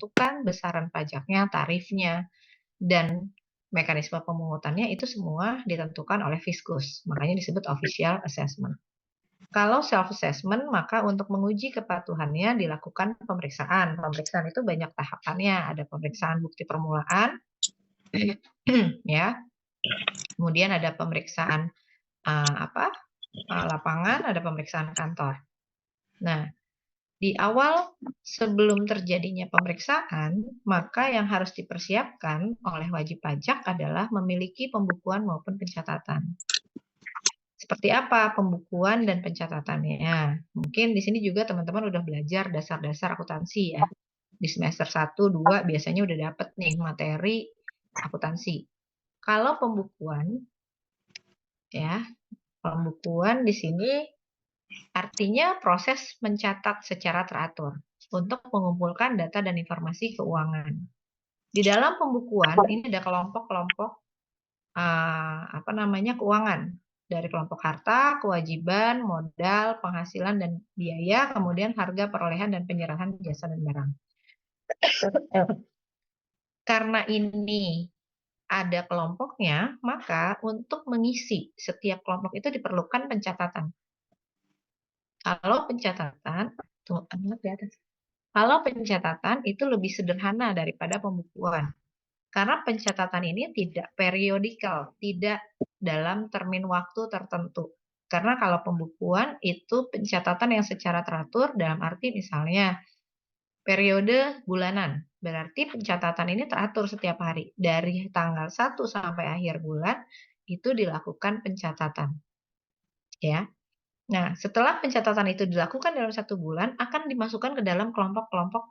menentukan besaran pajaknya, tarifnya, dan mekanisme pemungutannya itu semua ditentukan oleh Fiskus. Makanya disebut official assessment. Kalau self-assessment, maka untuk menguji kepatuhannya dilakukan pemeriksaan. Pemeriksaan itu banyak tahapannya. Ada pemeriksaan bukti permulaan, ya. Kemudian ada pemeriksaan lapangan, ada pemeriksaan kantor. Nah, di awal sebelum terjadinya pemeriksaan, maka yang harus dipersiapkan oleh wajib pajak adalah memiliki pembukuan maupun pencatatan. Seperti apa pembukuan dan pencatatannya? Mungkin di sini juga teman-teman udah belajar dasar-dasar akuntansi ya. Di semester 1, 2 biasanya udah dapet nih materi akuntansi. Kalau pembukuan, ya, pembukuan di sini artinya proses mencatat secara teratur untuk mengumpulkan data dan informasi keuangan. Di dalam pembukuan ini ada kelompok-kelompok keuangan. Dari kelompok harta, kewajiban, modal, penghasilan dan biaya, kemudian harga perolehan dan penyerahan jasa dan barang. Karena ini ada kelompoknya, maka untuk mengisi setiap kelompok itu diperlukan pencatatan. Kalau pencatatan, Kalau pencatatan itu lebih sederhana daripada pembukuan. Karena pencatatan ini tidak periodikal, tidak dalam termin waktu tertentu. Karena kalau pembukuan itu pencatatan yang secara teratur dalam arti misalnya periode bulanan. Berarti pencatatan ini teratur setiap hari. Dari tanggal 1 sampai akhir bulan itu dilakukan pencatatan. Ya. Nah, setelah pencatatan itu dilakukan dalam 1 bulan, akan dimasukkan ke dalam kelompok-kelompok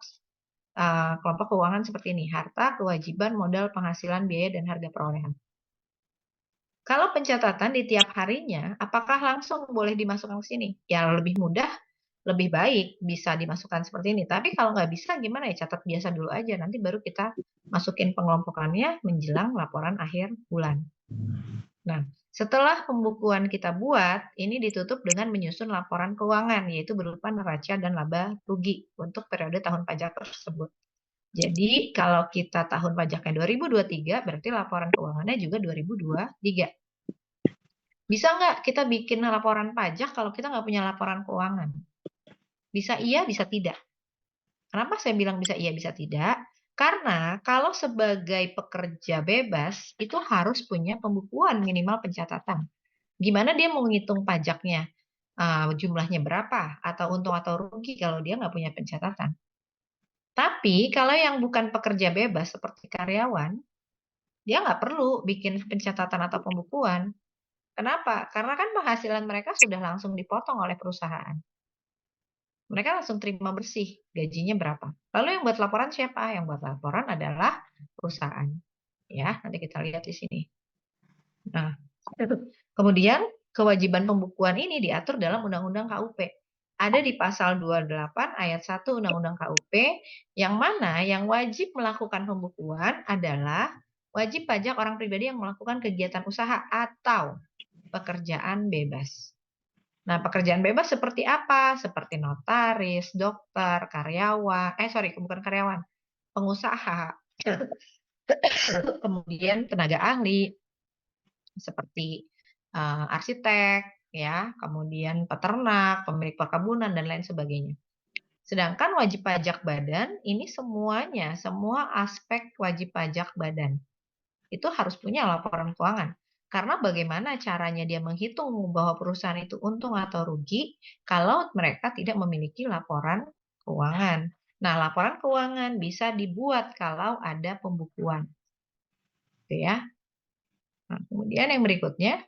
kelompok keuangan seperti ini, harta, kewajiban, modal, penghasilan, biaya, dan harga perolehan. Kalau pencatatan di tiap harinya, apakah langsung boleh dimasukkan ke sini? Ya lebih mudah, lebih baik bisa dimasukkan seperti ini. Tapi kalau nggak bisa gimana ya, catat biasa dulu aja, nanti baru kita masukin pengelompokannya menjelang laporan akhir bulan. Nah, setelah pembukuan kita buat, ini ditutup dengan menyusun laporan keuangan, yaitu berupa neraca dan laba rugi untuk periode tahun pajak tersebut. Jadi kalau kita tahun pajaknya 2023, berarti laporan keuangannya juga 2023. Bisa nggak kita bikin laporan pajak kalau kita nggak punya laporan keuangan? Bisa iya, bisa tidak. Kenapa saya bilang bisa iya, bisa tidak? Karena kalau sebagai pekerja bebas, itu harus punya pembukuan minimal pencatatan. Gimana dia mau ngitung pajaknya? Jumlahnya berapa? Atau untung atau rugi kalau dia nggak punya pencatatan. Tapi kalau yang bukan pekerja bebas seperti karyawan, dia nggak perlu bikin pencatatan atau pembukuan. Kenapa? Karena kan penghasilan mereka sudah langsung dipotong oleh perusahaan. Mereka langsung terima bersih gajinya berapa. Lalu yang buat laporan siapa? Yang buat laporan adalah perusahaan. Ya, nanti kita lihat di sini. Nah, kemudian kewajiban pembukuan ini diatur dalam Undang-Undang KUP. Ada di pasal 28 ayat 1 Undang-Undang KUP, yang mana yang wajib melakukan pembukuan adalah wajib pajak orang pribadi yang melakukan kegiatan usaha atau pekerjaan bebas. Nah, pekerjaan bebas seperti apa? Seperti notaris, dokter, bukan karyawan, pengusaha, kemudian tenaga ahli, seperti arsitek, ya, kemudian peternak, pemilik perkebunan, dan lain sebagainya. Sedangkan wajib pajak badan, ini semuanya, semua aspek wajib pajak badan, itu harus punya laporan keuangan. Karena bagaimana caranya dia menghitung bahwa perusahaan itu untung atau rugi kalau mereka tidak memiliki laporan keuangan. Nah, laporan keuangan bisa dibuat kalau ada pembukuan. Gitu ya. Nah, kemudian yang berikutnya,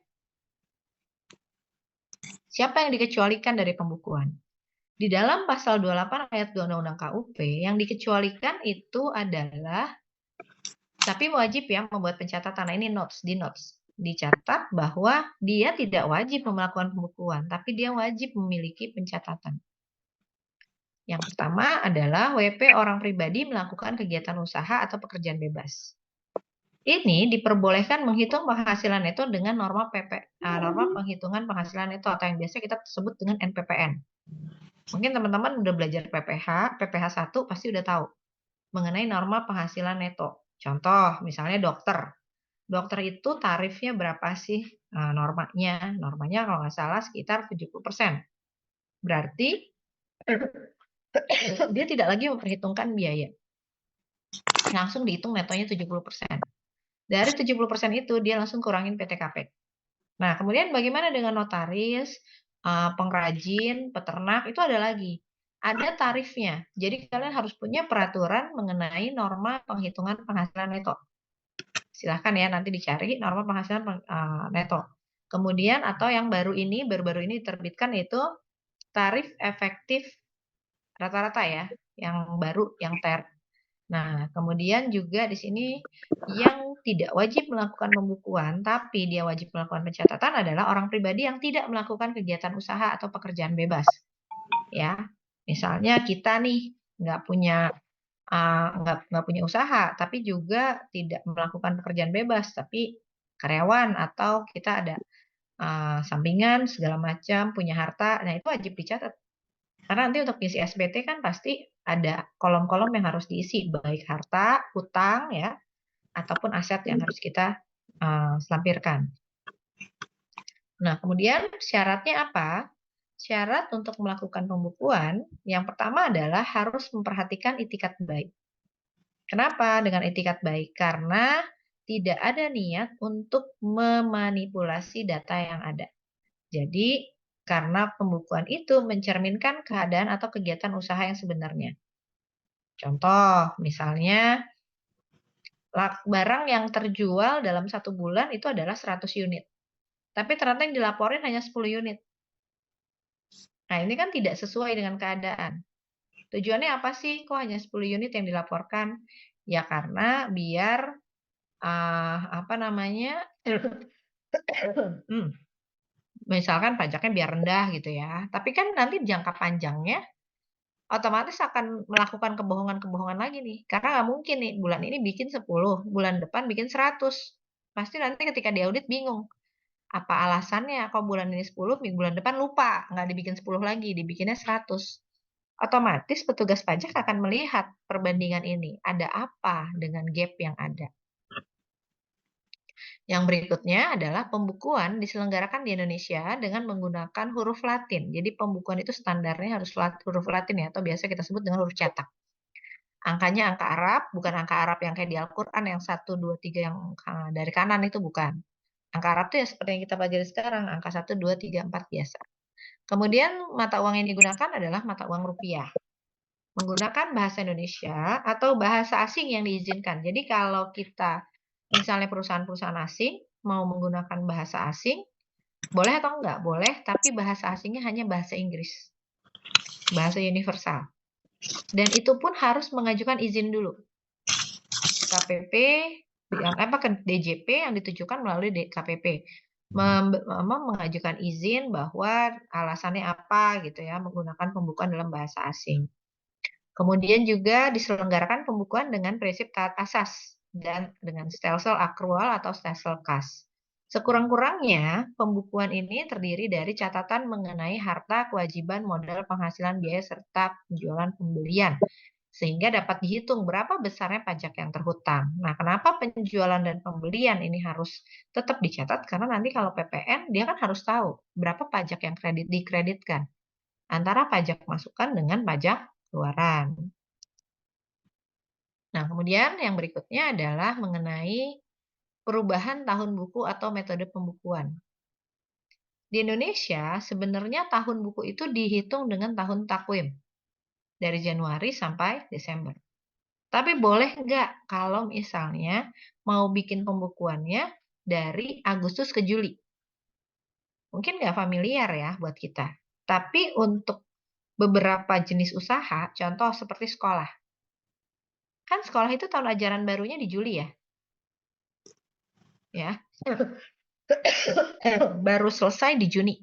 siapa yang dikecualikan dari pembukuan? Di dalam pasal 28 ayat 2 Undang-Undang KUP, yang dikecualikan itu adalah, tapi wajib ya membuat pencatatan. Nah, ini di notes. Dicatat bahwa dia tidak wajib melakukan pembukuan, tapi dia wajib memiliki pencatatan. Yang pertama adalah WP orang pribadi melakukan kegiatan usaha atau pekerjaan bebas. Ini diperbolehkan menghitung penghasilan neto dengan norma penghitungan penghasilan neto atau yang biasa kita sebut dengan NPPN. Mungkin teman-teman udah belajar PPH 1 pasti udah tahu. mengenai norma penghasilan neto. Contoh, misalnya dokter. Dokter itu tarifnya berapa sih normanya? Normanya kalau nggak salah sekitar 70%. Berarti dia tidak lagi memperhitungkan biaya. Langsung dihitung netonya 70%. Dari 70% itu dia langsung kurangin PTKP. Nah, kemudian bagaimana dengan notaris, pengrajin, peternak, itu ada lagi. Ada tarifnya. Jadi kalian harus punya peraturan mengenai norma penghitungan penghasilan neto. Silahkan ya nanti dicari norma penghasilan neto. Kemudian atau yang baru-baru ini diterbitkan yaitu tarif efektif rata-rata ya, yang baru, yang TER. Nah, kemudian juga di sini yang tidak wajib melakukan pembukuan, tapi dia wajib melakukan pencatatan adalah orang pribadi yang tidak melakukan kegiatan usaha atau pekerjaan bebas. Ya, misalnya kita nih nggak punya usaha, tapi juga tidak melakukan pekerjaan bebas, tapi karyawan atau kita ada sampingan segala macam, punya harta, nah itu wajib dicatat. Karena nanti untuk isi SPT kan pasti ada kolom-kolom yang harus diisi, baik harta, hutang ya, ataupun aset yang harus kita lampirkan. Nah, kemudian syaratnya apa? Syarat untuk melakukan pembukuan, yang pertama adalah harus memperhatikan itikat baik. Kenapa dengan itikat baik? Karena tidak ada niat untuk memanipulasi data yang ada. Jadi, karena pembukuan itu mencerminkan keadaan atau kegiatan usaha yang sebenarnya. Contoh, misalnya barang yang terjual dalam 1 bulan itu adalah 100 unit. Tapi ternyata yang dilaporin hanya 10 unit. Nah, ini kan tidak sesuai dengan keadaan. Tujuannya apa sih? Kok hanya 10 unit yang dilaporkan? Ya karena biar apa namanya? Misalkan pajaknya biar rendah gitu ya. Tapi kan nanti jangka panjangnya otomatis akan melakukan kebohongan-kebohongan lagi nih. Karena nggak mungkin nih bulan ini bikin 10, bulan depan bikin 100. Pasti nanti ketika diaudit bingung. Apa alasannya kok bulan ini 10, bulan depan lupa, nggak dibikin 10 lagi, dibikinnya 100. Otomatis petugas pajak akan melihat perbandingan ini. Ada apa dengan gap yang ada? Yang berikutnya adalah pembukuan diselenggarakan di Indonesia dengan menggunakan huruf Latin. Jadi pembukuan itu standarnya harus huruf Latin ya, atau biasa kita sebut dengan huruf cetak. Angkanya angka Arab, bukan angka Arab yang kayak di Al-Quran yang 1, 2, 3 yang dari kanan itu bukan. Angka Arab itu ya seperti yang kita pelajari sekarang, angka 1, 2, 3, 4 biasa. Kemudian mata uang yang digunakan adalah mata uang rupiah. Menggunakan bahasa Indonesia atau bahasa asing yang diizinkan. Jadi kalau kita misalnya perusahaan-perusahaan asing mau menggunakan bahasa asing, boleh atau enggak? Boleh, tapi bahasa asingnya hanya bahasa Inggris. Bahasa universal. Dan itu pun harus mengajukan izin dulu. KPP, ke DJP yang ditujukan melalui KPP. Mengajukan izin bahwa alasannya apa gitu ya, menggunakan pembukuan dalam bahasa asing. Kemudian juga diselenggarakan pembukuan dengan prinsip taat asas dan dengan stelsel akrual atau stelsel kas. Sekurang-kurangnya, pembukuan ini terdiri dari catatan mengenai harta, kewajiban, modal, penghasilan, biaya, serta penjualan pembelian. Sehingga dapat dihitung berapa besarnya pajak yang terhutang. Nah, kenapa penjualan dan pembelian ini harus tetap dicatat? Karena nanti kalau PPN, dia kan harus tahu berapa pajak yang dikreditkan. Antara pajak masukan dengan pajak keluaran. Nah, kemudian yang berikutnya adalah mengenai perubahan tahun buku atau metode pembukuan. Di Indonesia, sebenarnya tahun buku itu dihitung dengan tahun takwim. Dari Januari sampai Desember. Tapi boleh nggak kalau misalnya mau bikin pembukuannya dari Agustus ke Juli? Mungkin nggak familiar ya buat kita. Tapi untuk beberapa jenis usaha, contoh seperti sekolah. Kan sekolah itu tahun ajaran barunya di Juli ya? Ya. Baru selesai di Juni.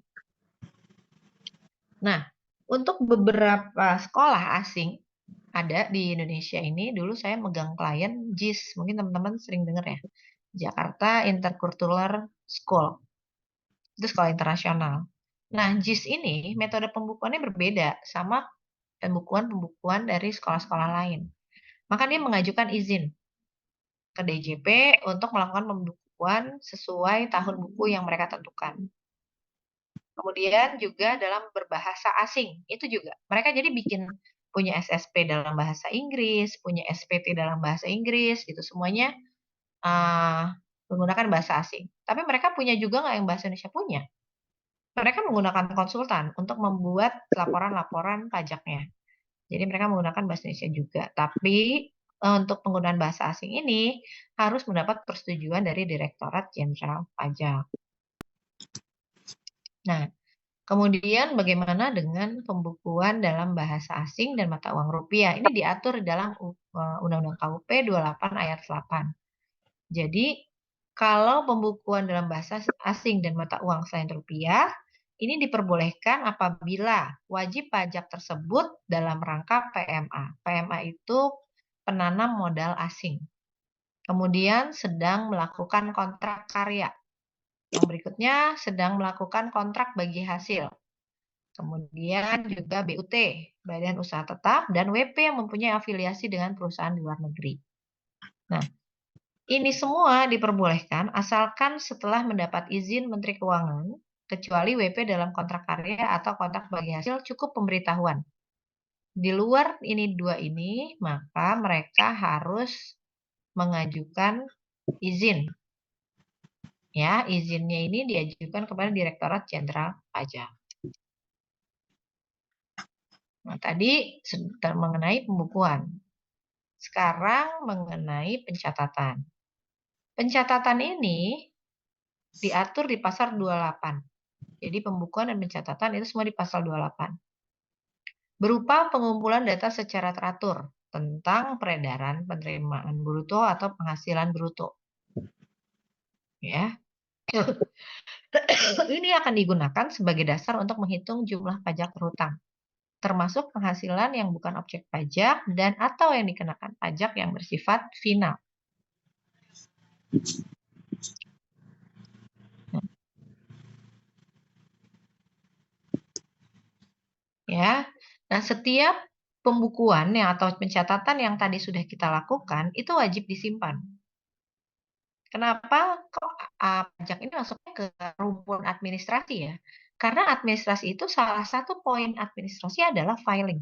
Nah, untuk beberapa sekolah asing ada di Indonesia ini, dulu saya megang klien JIS, mungkin teman-teman sering dengar ya, Jakarta Intercultural School, itu sekolah internasional. Nah, JIS ini metode pembukuannya berbeda sama pembukuan-pembukuan dari sekolah-sekolah lain. maka dia mengajukan izin ke DJP untuk melakukan pembukuan sesuai tahun buku yang mereka tentukan. Kemudian juga dalam berbahasa asing, itu juga. Mereka jadi punya SSP dalam bahasa Inggris, punya SPT dalam bahasa Inggris, gitu. Semuanya menggunakan bahasa asing. Tapi mereka punya juga nggak yang bahasa Indonesia? Punya. Mereka menggunakan konsultan untuk membuat laporan-laporan pajaknya. Jadi mereka menggunakan bahasa Indonesia juga. Tapi untuk penggunaan bahasa asing ini harus mendapat persetujuan dari Direktorat Jenderal Pajak. Nah, kemudian bagaimana dengan pembukuan dalam bahasa asing dan mata uang rupiah? Ini diatur dalam Undang-Undang KUP 28 ayat 8. Jadi, kalau pembukuan dalam bahasa asing dan mata uang selain rupiah, ini diperbolehkan apabila wajib pajak tersebut dalam rangka PMA. PMA itu penanam modal asing. Kemudian sedang melakukan kontrak karya. Yang berikutnya sedang melakukan kontrak bagi hasil. Kemudian juga BUT, Badan Usaha Tetap, dan WP yang mempunyai afiliasi dengan perusahaan di luar negeri. Nah, ini semua diperbolehkan asalkan setelah mendapat izin Menteri Keuangan, kecuali WP dalam kontrak karya atau kontrak bagi hasil cukup pemberitahuan. Di luar ini dua ini, maka mereka harus mengajukan izin. Ya, izinnya ini diajukan kepada Direktorat Jenderal Pajak. Nah, tadi mengenai pembukuan. Sekarang mengenai pencatatan. Pencatatan ini diatur di pasal 28. Jadi pembukuan dan pencatatan itu semua di pasal 28. Berupa pengumpulan data secara teratur tentang peredaran penerimaan bruto atau penghasilan bruto. Ya. Ini akan digunakan sebagai dasar untuk menghitung jumlah pajak berhutang, termasuk penghasilan yang bukan objek pajak dan atau yang dikenakan pajak yang bersifat final. Ya. Nah, setiap pembukuan atau pencatatan yang tadi sudah kita lakukan itu wajib disimpan. Kenapa kok pajak ini masuknya ke rumpun administrasi ya? Karena administrasi itu salah satu poin administrasi adalah filing.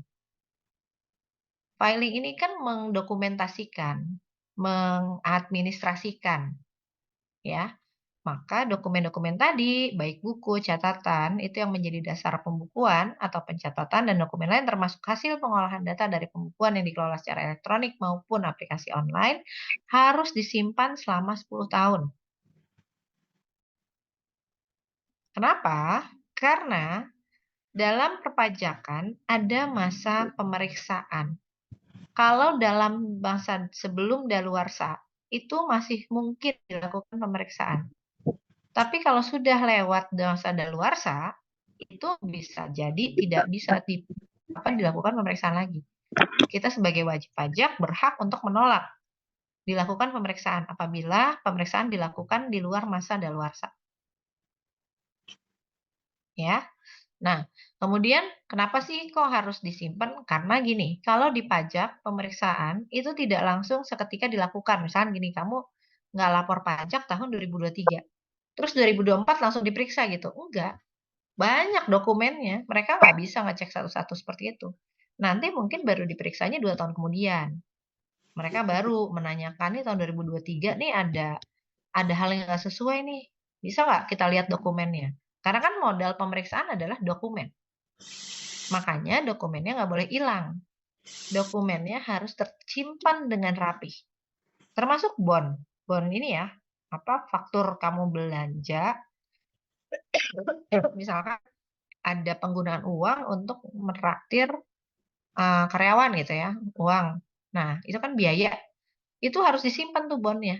Filing ini kan mendokumentasikan, mengadministrasikan, ya. Maka dokumen-dokumen tadi, baik buku, catatan, itu yang menjadi dasar pembukuan atau pencatatan dan dokumen lain termasuk hasil pengolahan data dari pembukuan yang dikelola secara elektronik maupun aplikasi online harus disimpan selama 10 tahun. Kenapa? Karena dalam perpajakan ada masa pemeriksaan. Kalau dalam masa sebelum daluarsa, itu masih mungkin dilakukan pemeriksaan. Tapi kalau sudah lewat masa daluarsa, itu bisa jadi tidak bisa dilakukan pemeriksaan lagi. Kita sebagai wajib pajak berhak untuk menolak dilakukan pemeriksaan apabila pemeriksaan dilakukan di luar masa daluarsa. Ya. Nah, kemudian kenapa sih kok harus disimpan? Karena gini, kalau di pajak pemeriksaan itu tidak langsung seketika dilakukan. Misalnya gini, kamu nggak lapor pajak tahun 2023, terus 2024 langsung diperiksa gitu. Enggak, banyak dokumennya. Mereka nggak bisa ngecek satu-satu seperti itu. Nanti mungkin baru diperiksanya 2 tahun kemudian. Mereka baru menanyakan nih tahun 2023 nih ada hal yang nggak sesuai nih. Bisa nggak kita lihat dokumennya? Karena kan modal pemeriksaan adalah dokumen. Makanya dokumennya nggak boleh hilang. Dokumennya harus tersimpan dengan rapi. Termasuk bond. Bond ini ya, faktur kamu belanja. Misalkan ada penggunaan uang untuk menraktir karyawan gitu ya, uang. Nah, itu kan biaya. Itu harus disimpan tuh bondnya.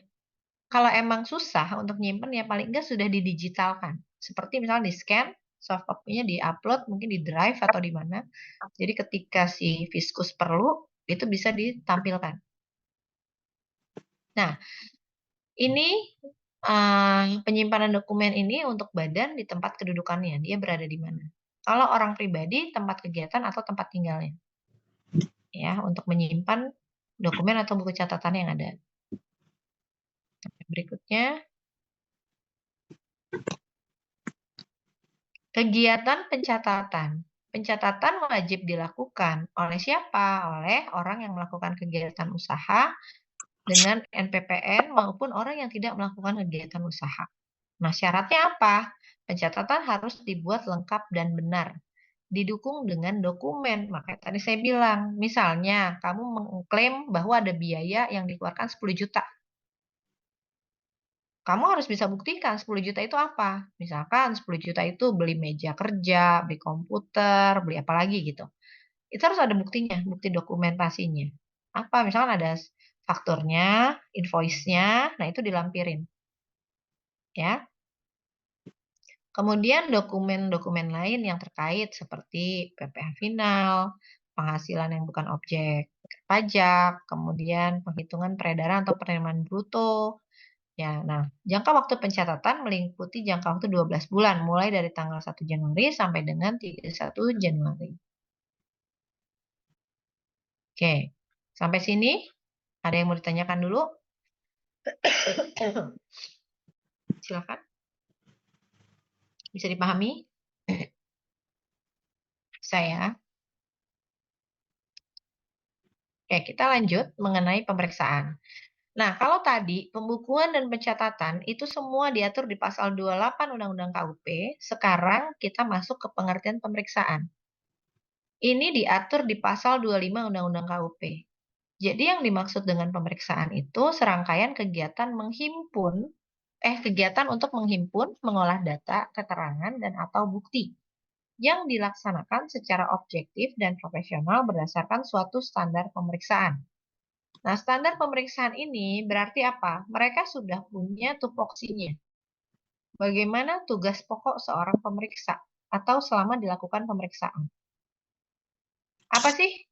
Kalau emang susah untuk nyimpen ya paling enggak sudah didigitalkan. Seperti misalnya di-scan, soft copy-nya di-upload mungkin di Drive atau di mana. Jadi ketika si Fiskus perlu, itu bisa ditampilkan. Nah, ini penyimpanan dokumen ini untuk badan di tempat kedudukannya, dia berada di mana. Kalau orang pribadi, tempat kegiatan atau tempat tinggalnya. Ya, untuk menyimpan dokumen atau buku catatan yang ada. Berikutnya, kegiatan pencatatan. Pencatatan wajib dilakukan oleh siapa? Oleh orang yang melakukan kegiatan usaha dengan NPPN maupun orang yang tidak melakukan kegiatan usaha. Nah, syaratnya apa? Pencatatan harus dibuat lengkap dan benar. Didukung dengan dokumen. Makanya tadi saya bilang, misalnya kamu mengklaim bahwa ada biaya yang dikeluarkan 10 juta. Kamu harus bisa buktikan 10 juta itu apa. Misalkan 10 juta itu beli meja kerja, beli komputer, beli apa lagi gitu. Itu harus ada buktinya, bukti dokumentasinya. Apa? Misalkan ada fakturnya, invoice-nya, nah itu dilampirin. Ya. Kemudian dokumen-dokumen lain yang terkait seperti PPh final, penghasilan yang bukan objek pajak, kemudian penghitungan peredaran atau penerimaan bruto. Ya, nah, jangka waktu pencatatan meliputi jangka waktu 12 bulan, mulai dari tanggal 1 Januari sampai dengan 31 Januari. Oke, sampai sini ada yang mau ditanyakan dulu? Silakan. Bisa dipahami? Saya. Oke, kita lanjut mengenai pemeriksaan. Nah, kalau tadi pembukuan dan pencatatan itu semua diatur di pasal 28 Undang-Undang KUP, sekarang kita masuk ke pengertian pemeriksaan. Ini diatur di pasal 25 Undang-Undang KUP. Jadi yang dimaksud dengan pemeriksaan itu serangkaian kegiatan kegiatan untuk menghimpun, mengolah data, keterangan, dan atau bukti yang dilaksanakan secara objektif dan profesional berdasarkan suatu standar pemeriksaan. Nah, standar pemeriksaan ini berarti apa? Mereka sudah punya tupoksinya. Bagaimana tugas pokok seorang pemeriksa atau selama dilakukan pemeriksaan? Apa sih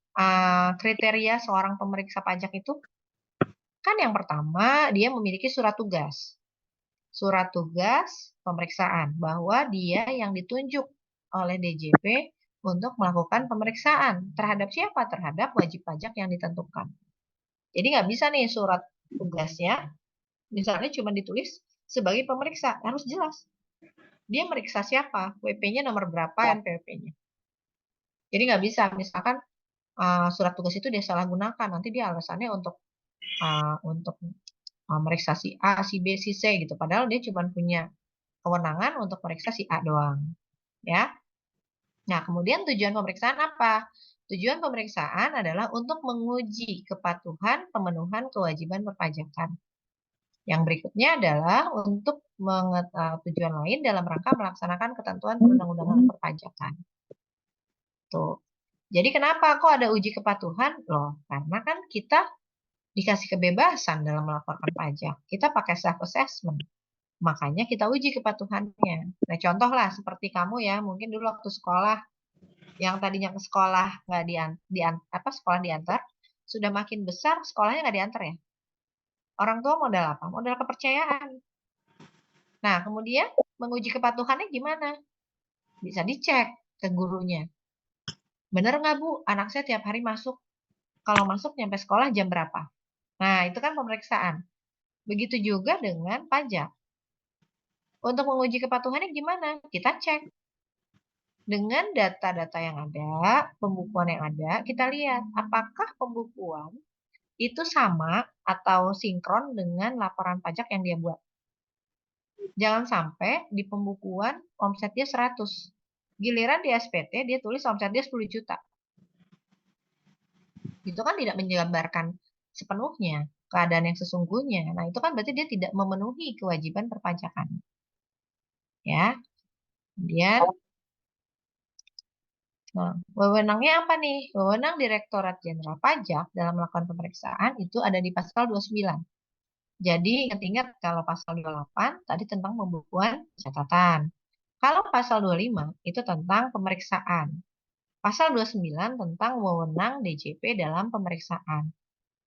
kriteria seorang pemeriksa pajak itu? Kan yang pertama, dia memiliki surat tugas. Surat tugas pemeriksaan bahwa dia yang ditunjuk oleh DJP untuk melakukan pemeriksaan. Terhadap siapa? Terhadap wajib pajak yang ditentukan. Jadi nggak bisa nih surat tugasnya, misalnya cuma ditulis sebagai pemeriksa. Harus jelas. Dia meriksa siapa? WP-nya nomor berapa, NPWP-nya. Jadi nggak bisa, misalkan surat tugas itu dia salah gunakan. Nanti dia alasannya untuk meriksa si A, si B, si C gitu. Padahal dia cuma punya kewenangan untuk meriksa si A doang. Ya. Nah, kemudian tujuan pemeriksaan apa? Tujuan pemeriksaan adalah untuk menguji kepatuhan pemenuhan kewajiban perpajakan. Yang berikutnya adalah untuk tujuan lain dalam rangka melaksanakan ketentuan perundang-undangan perpajakan. Tuh. Jadi kenapa kok ada uji kepatuhan? Loh, karena kan kita dikasih kebebasan dalam melaporkan pajak. Kita pakai self assessment. Makanya kita uji kepatuhannya. Nah, contoh lah seperti kamu ya, mungkin dulu waktu sekolah yang tadinya ke sekolah nggak sekolah diantar, sudah makin besar sekolahnya nggak diantar ya. Orang tua modal apa? Modal kepercayaan. Nah, kemudian menguji kepatuhannya gimana? Bisa dicek ke gurunya. Bener nggak Bu, anak saya tiap hari masuk. Kalau masuk nyampe sekolah jam berapa? Nah, itu kan pemeriksaan. Begitu juga dengan pajak. Untuk menguji kepatuhannya gimana? Kita cek. Dengan data-data yang ada, pembukuan yang ada, kita lihat apakah pembukuan itu sama atau sinkron dengan laporan pajak yang dia buat. Jangan sampai di pembukuan omset dia 100. Giliran di SPT dia tulis omset dia 10 juta. Itu kan tidak menggambarkan sepenuhnya keadaan yang sesungguhnya. Nah, itu kan berarti dia tidak memenuhi kewajiban perpajakan. Ya. Kemudian, nah, wewenangnya apa nih? Wewenang Direktorat Jenderal Pajak dalam melakukan pemeriksaan itu ada di pasal 29. Jadi ingat-ingat kalau pasal 28 tadi tentang pembukuan catatan. Kalau pasal 25 itu tentang pemeriksaan. Pasal 29 tentang wewenang DJP dalam pemeriksaan.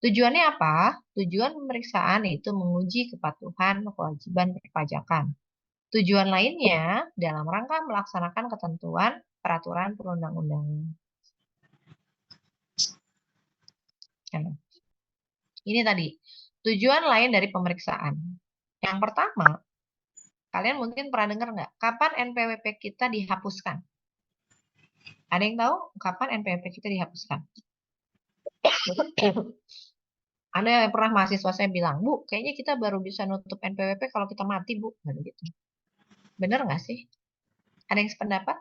Tujuannya apa? Tujuan pemeriksaan itu menguji kepatuhan kewajiban perpajakan. Tujuan lainnya dalam rangka melaksanakan ketentuan peraturan perundang-undangan. Ini tadi, tujuan lain dari pemeriksaan. Yang pertama, kalian mungkin pernah dengar nggak? Kapan NPWP kita dihapuskan? Ada yang tahu kapan NPWP kita dihapuskan? Ada yang pernah mahasiswa saya bilang, Bu, kayaknya kita baru bisa nutup NPWP kalau kita mati, Bu. Gitu. Bener nggak sih? Ada yang sependapat?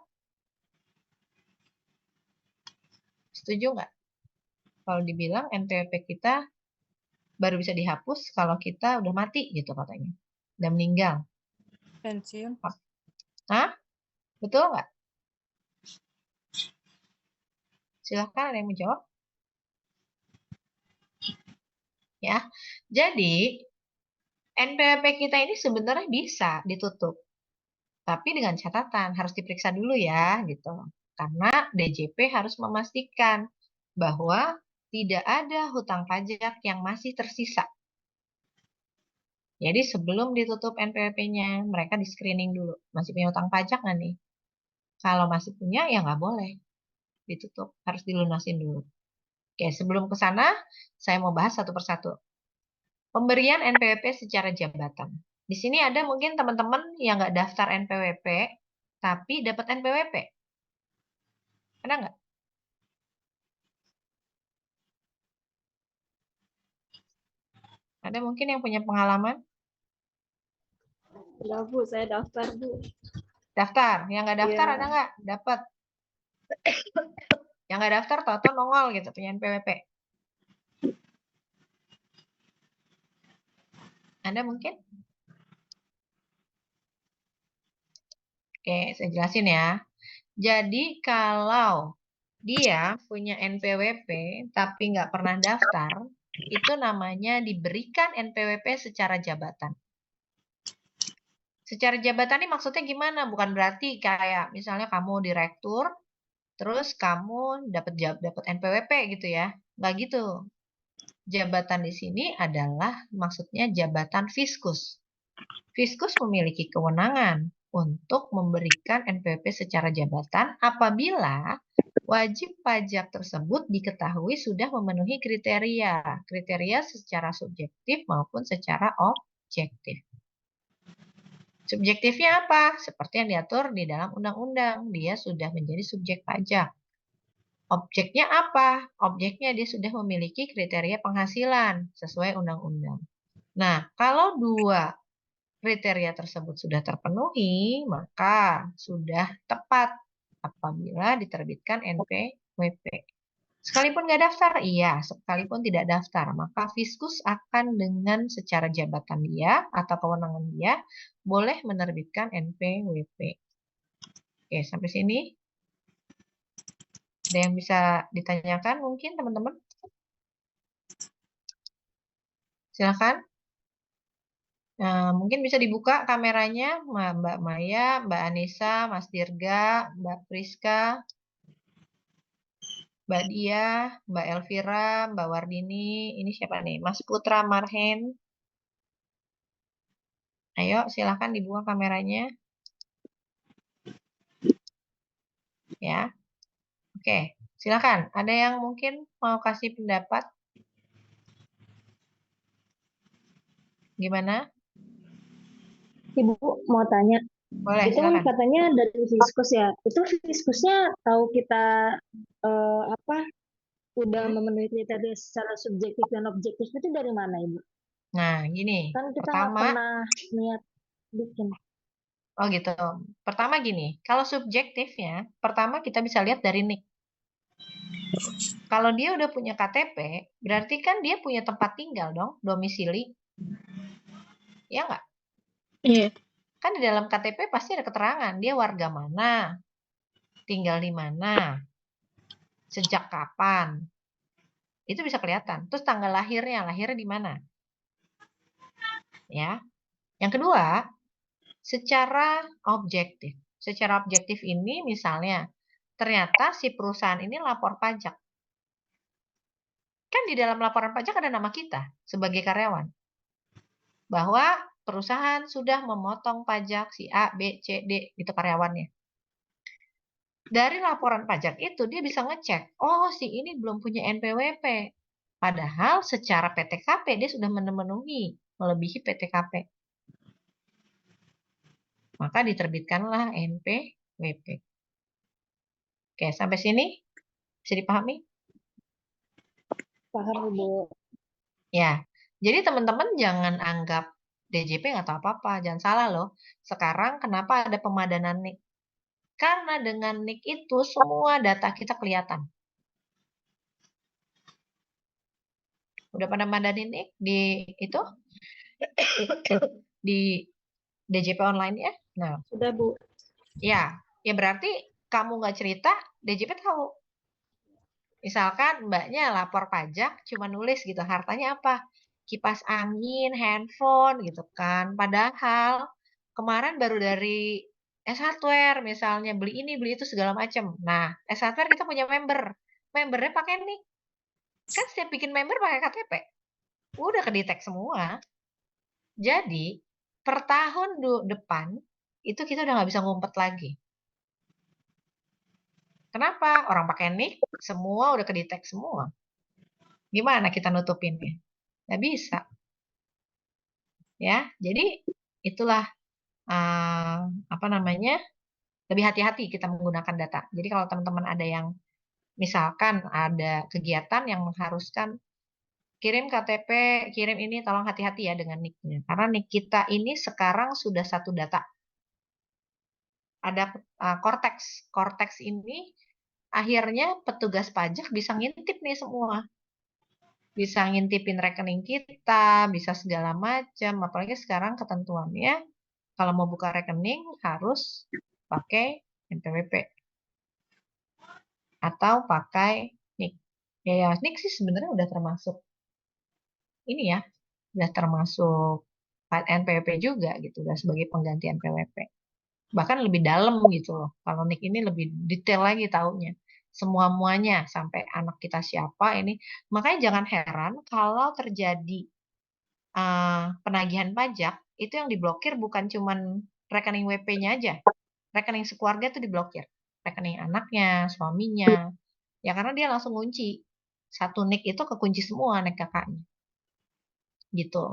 Setuju nggak? Kalau dibilang NPWP kita baru bisa dihapus kalau kita udah mati gitu katanya. Udah meninggal. Pensiun. Hah? Betul nggak? Silahkan ada yang menjawab. Ya, jadi NPWP kita ini sebenarnya bisa ditutup, tapi dengan catatan harus diperiksa dulu ya, gitu. Karena DJP harus memastikan bahwa tidak ada hutang pajak yang masih tersisa. Jadi sebelum ditutup NPWP-nya, mereka di-screening dulu. Masih punya hutang pajak nggak nih? Kalau masih punya, ya nggak boleh ditutup. Harus dilunasin dulu. Oke, sebelum ke sana, saya mau bahas satu persatu. Pemberian NPWP secara jabatan. Di sini ada mungkin teman-teman yang nggak daftar NPWP, tapi dapat NPWP. Ada nggak? Ada mungkin yang punya pengalaman? Udah Bu, saya daftar Bu. Daftar. Yang nggak daftar Iya. ada nggak? Dapat. Yang nggak daftar, tau-tau nongol gitu, punya NPWP. Ada mungkin? Oke, saya jelasin ya. Jadi kalau dia punya NPWP tapi nggak pernah daftar, itu namanya diberikan NPWP secara jabatan. Secara jabatan ini maksudnya gimana? Bukan berarti kayak misalnya kamu direktur, terus kamu dapat NPWP gitu ya. Nggak gitu. Jabatan di sini adalah maksudnya jabatan fiskus. Fiskus memiliki kewenangan untuk memberikan NPWP secara jabatan apabila wajib pajak tersebut diketahui sudah memenuhi kriteria. Kriteria secara subjektif maupun secara objektif. Subjektifnya apa? Seperti yang diatur di dalam undang-undang. Dia sudah menjadi subjek pajak. Objeknya apa? Objeknya dia sudah memiliki kriteria penghasilan sesuai undang-undang. Nah, kalau dua kriteria tersebut sudah terpenuhi, maka sudah tepat apabila diterbitkan NPWP. Sekalipun nggak daftar, iya. Sekalipun tidak daftar, maka Fiskus akan dengan secara jabatan dia atau kewenangan dia boleh menerbitkan NPWP. Oke, sampai sini. Ada yang bisa ditanyakan mungkin teman-teman? Silakan. Nah, mungkin bisa dibuka kameranya Mbak Maya, Mbak Anissa, Mas Dirga, Mbak Priska, Mbak Dia, Mbak Elvira, Mbak Wardini. Ini siapa nih? Mas Putra Marhen. Ayo, silakan dibuka kameranya. Ya. Oke, silakan. Ada yang mungkin mau kasih pendapat? Gimana? Ibu mau tanya, Boleh, itu kan silakan. katanya dari Fiskus ya. Itu Fiskusnya tahu kita apa udah memenuhi kriteria secara subjektif dan objektif itu dari mana Ibu? Nah, gini. Kan kita nggak Pertama, pernah niat bikin. oh gitu. Pertama gini, kalau subjektifnya, pertama kita bisa lihat dari NIK. Kalau dia udah punya KTP, berarti kan dia punya tempat tinggal dong, domisili. Ya nggak? Iya. Kan di dalam KTP pasti ada keterangan, dia warga mana, tinggal di mana, sejak kapan. Itu bisa kelihatan. Terus tanggal lahirnya di mana. Ya. Yang kedua, secara objektif. Secara objektif ini misalnya, ternyata si perusahaan ini lapor pajak. Kan di dalam laporan pajak ada nama kita sebagai karyawan. Bahwa perusahaan sudah memotong pajak si A, B, C, D, itu karyawannya. Dari laporan pajak itu dia bisa ngecek, oh si ini belum punya NPWP. Padahal secara PTKP dia sudah memenuhi, melebihi PTKP. Maka diterbitkanlah NPWP. Oke, sampai sini bisa dipahami? Paham, Ibu. Ya, jadi teman-teman jangan anggap DJP nggak tahu apa-apa, jangan salah loh. Sekarang kenapa ada pemadanan NIK? Karena dengan NIK itu semua data kita kelihatan. Udah pada madanin NIK di itu di DJP online ya? Nah, Sudah, Bu. ya berarti kamu nggak cerita, DJP tahu. Misalkan mbaknya lapor pajak cuma nulis gitu, hartanya apa? Kipas angin, handphone gitu kan. Padahal kemarin baru dari S-Hardware misalnya beli ini, beli itu segala macam. Nah, S-Hardware kita punya member. Membernya pakai NIK. Kan setiap bikin member pakai KTP. Udah kedetek semua. Jadi, per tahun depan itu kita udah nggak bisa ngumpet lagi. Kenapa? Orang pakai NIK, semua udah kedetek semua. Gimana kita nutupinnya? Nggak bisa. Ya, jadi itulah apa namanya? Lebih hati-hati kita menggunakan data. Jadi kalau teman-teman ada yang misalkan ada kegiatan yang mengharuskan kirim KTP, kirim ini, tolong hati-hati ya dengan NIK-nya. Karena NIK kita ini sekarang sudah satu data. Ada Cortex. Cortex ini akhirnya petugas pajak bisa ngintip nih semua. Bisa ngintipin rekening kita, bisa segala macam. Apalagi sekarang ketentuannya kalau mau buka rekening harus pakai NPWP atau pakai NIK. Ya, NIK sih sebenarnya udah termasuk ini ya, udah termasuk NPWP juga gitu, udah sebagai pengganti NPWP. Bahkan lebih dalam gitu loh. Kalau NIK ini lebih detail lagi taunya. Semua-muanya sampai anak kita siapa ini. Makanya jangan heran kalau terjadi penagihan pajak itu yang diblokir bukan cuman rekening WP-nya aja. Rekening sekeluarga itu diblokir. Rekening anaknya, suaminya. Ya karena dia langsung kunci. Satu NIK itu kekunci semua NIK kakaknya. Gitu.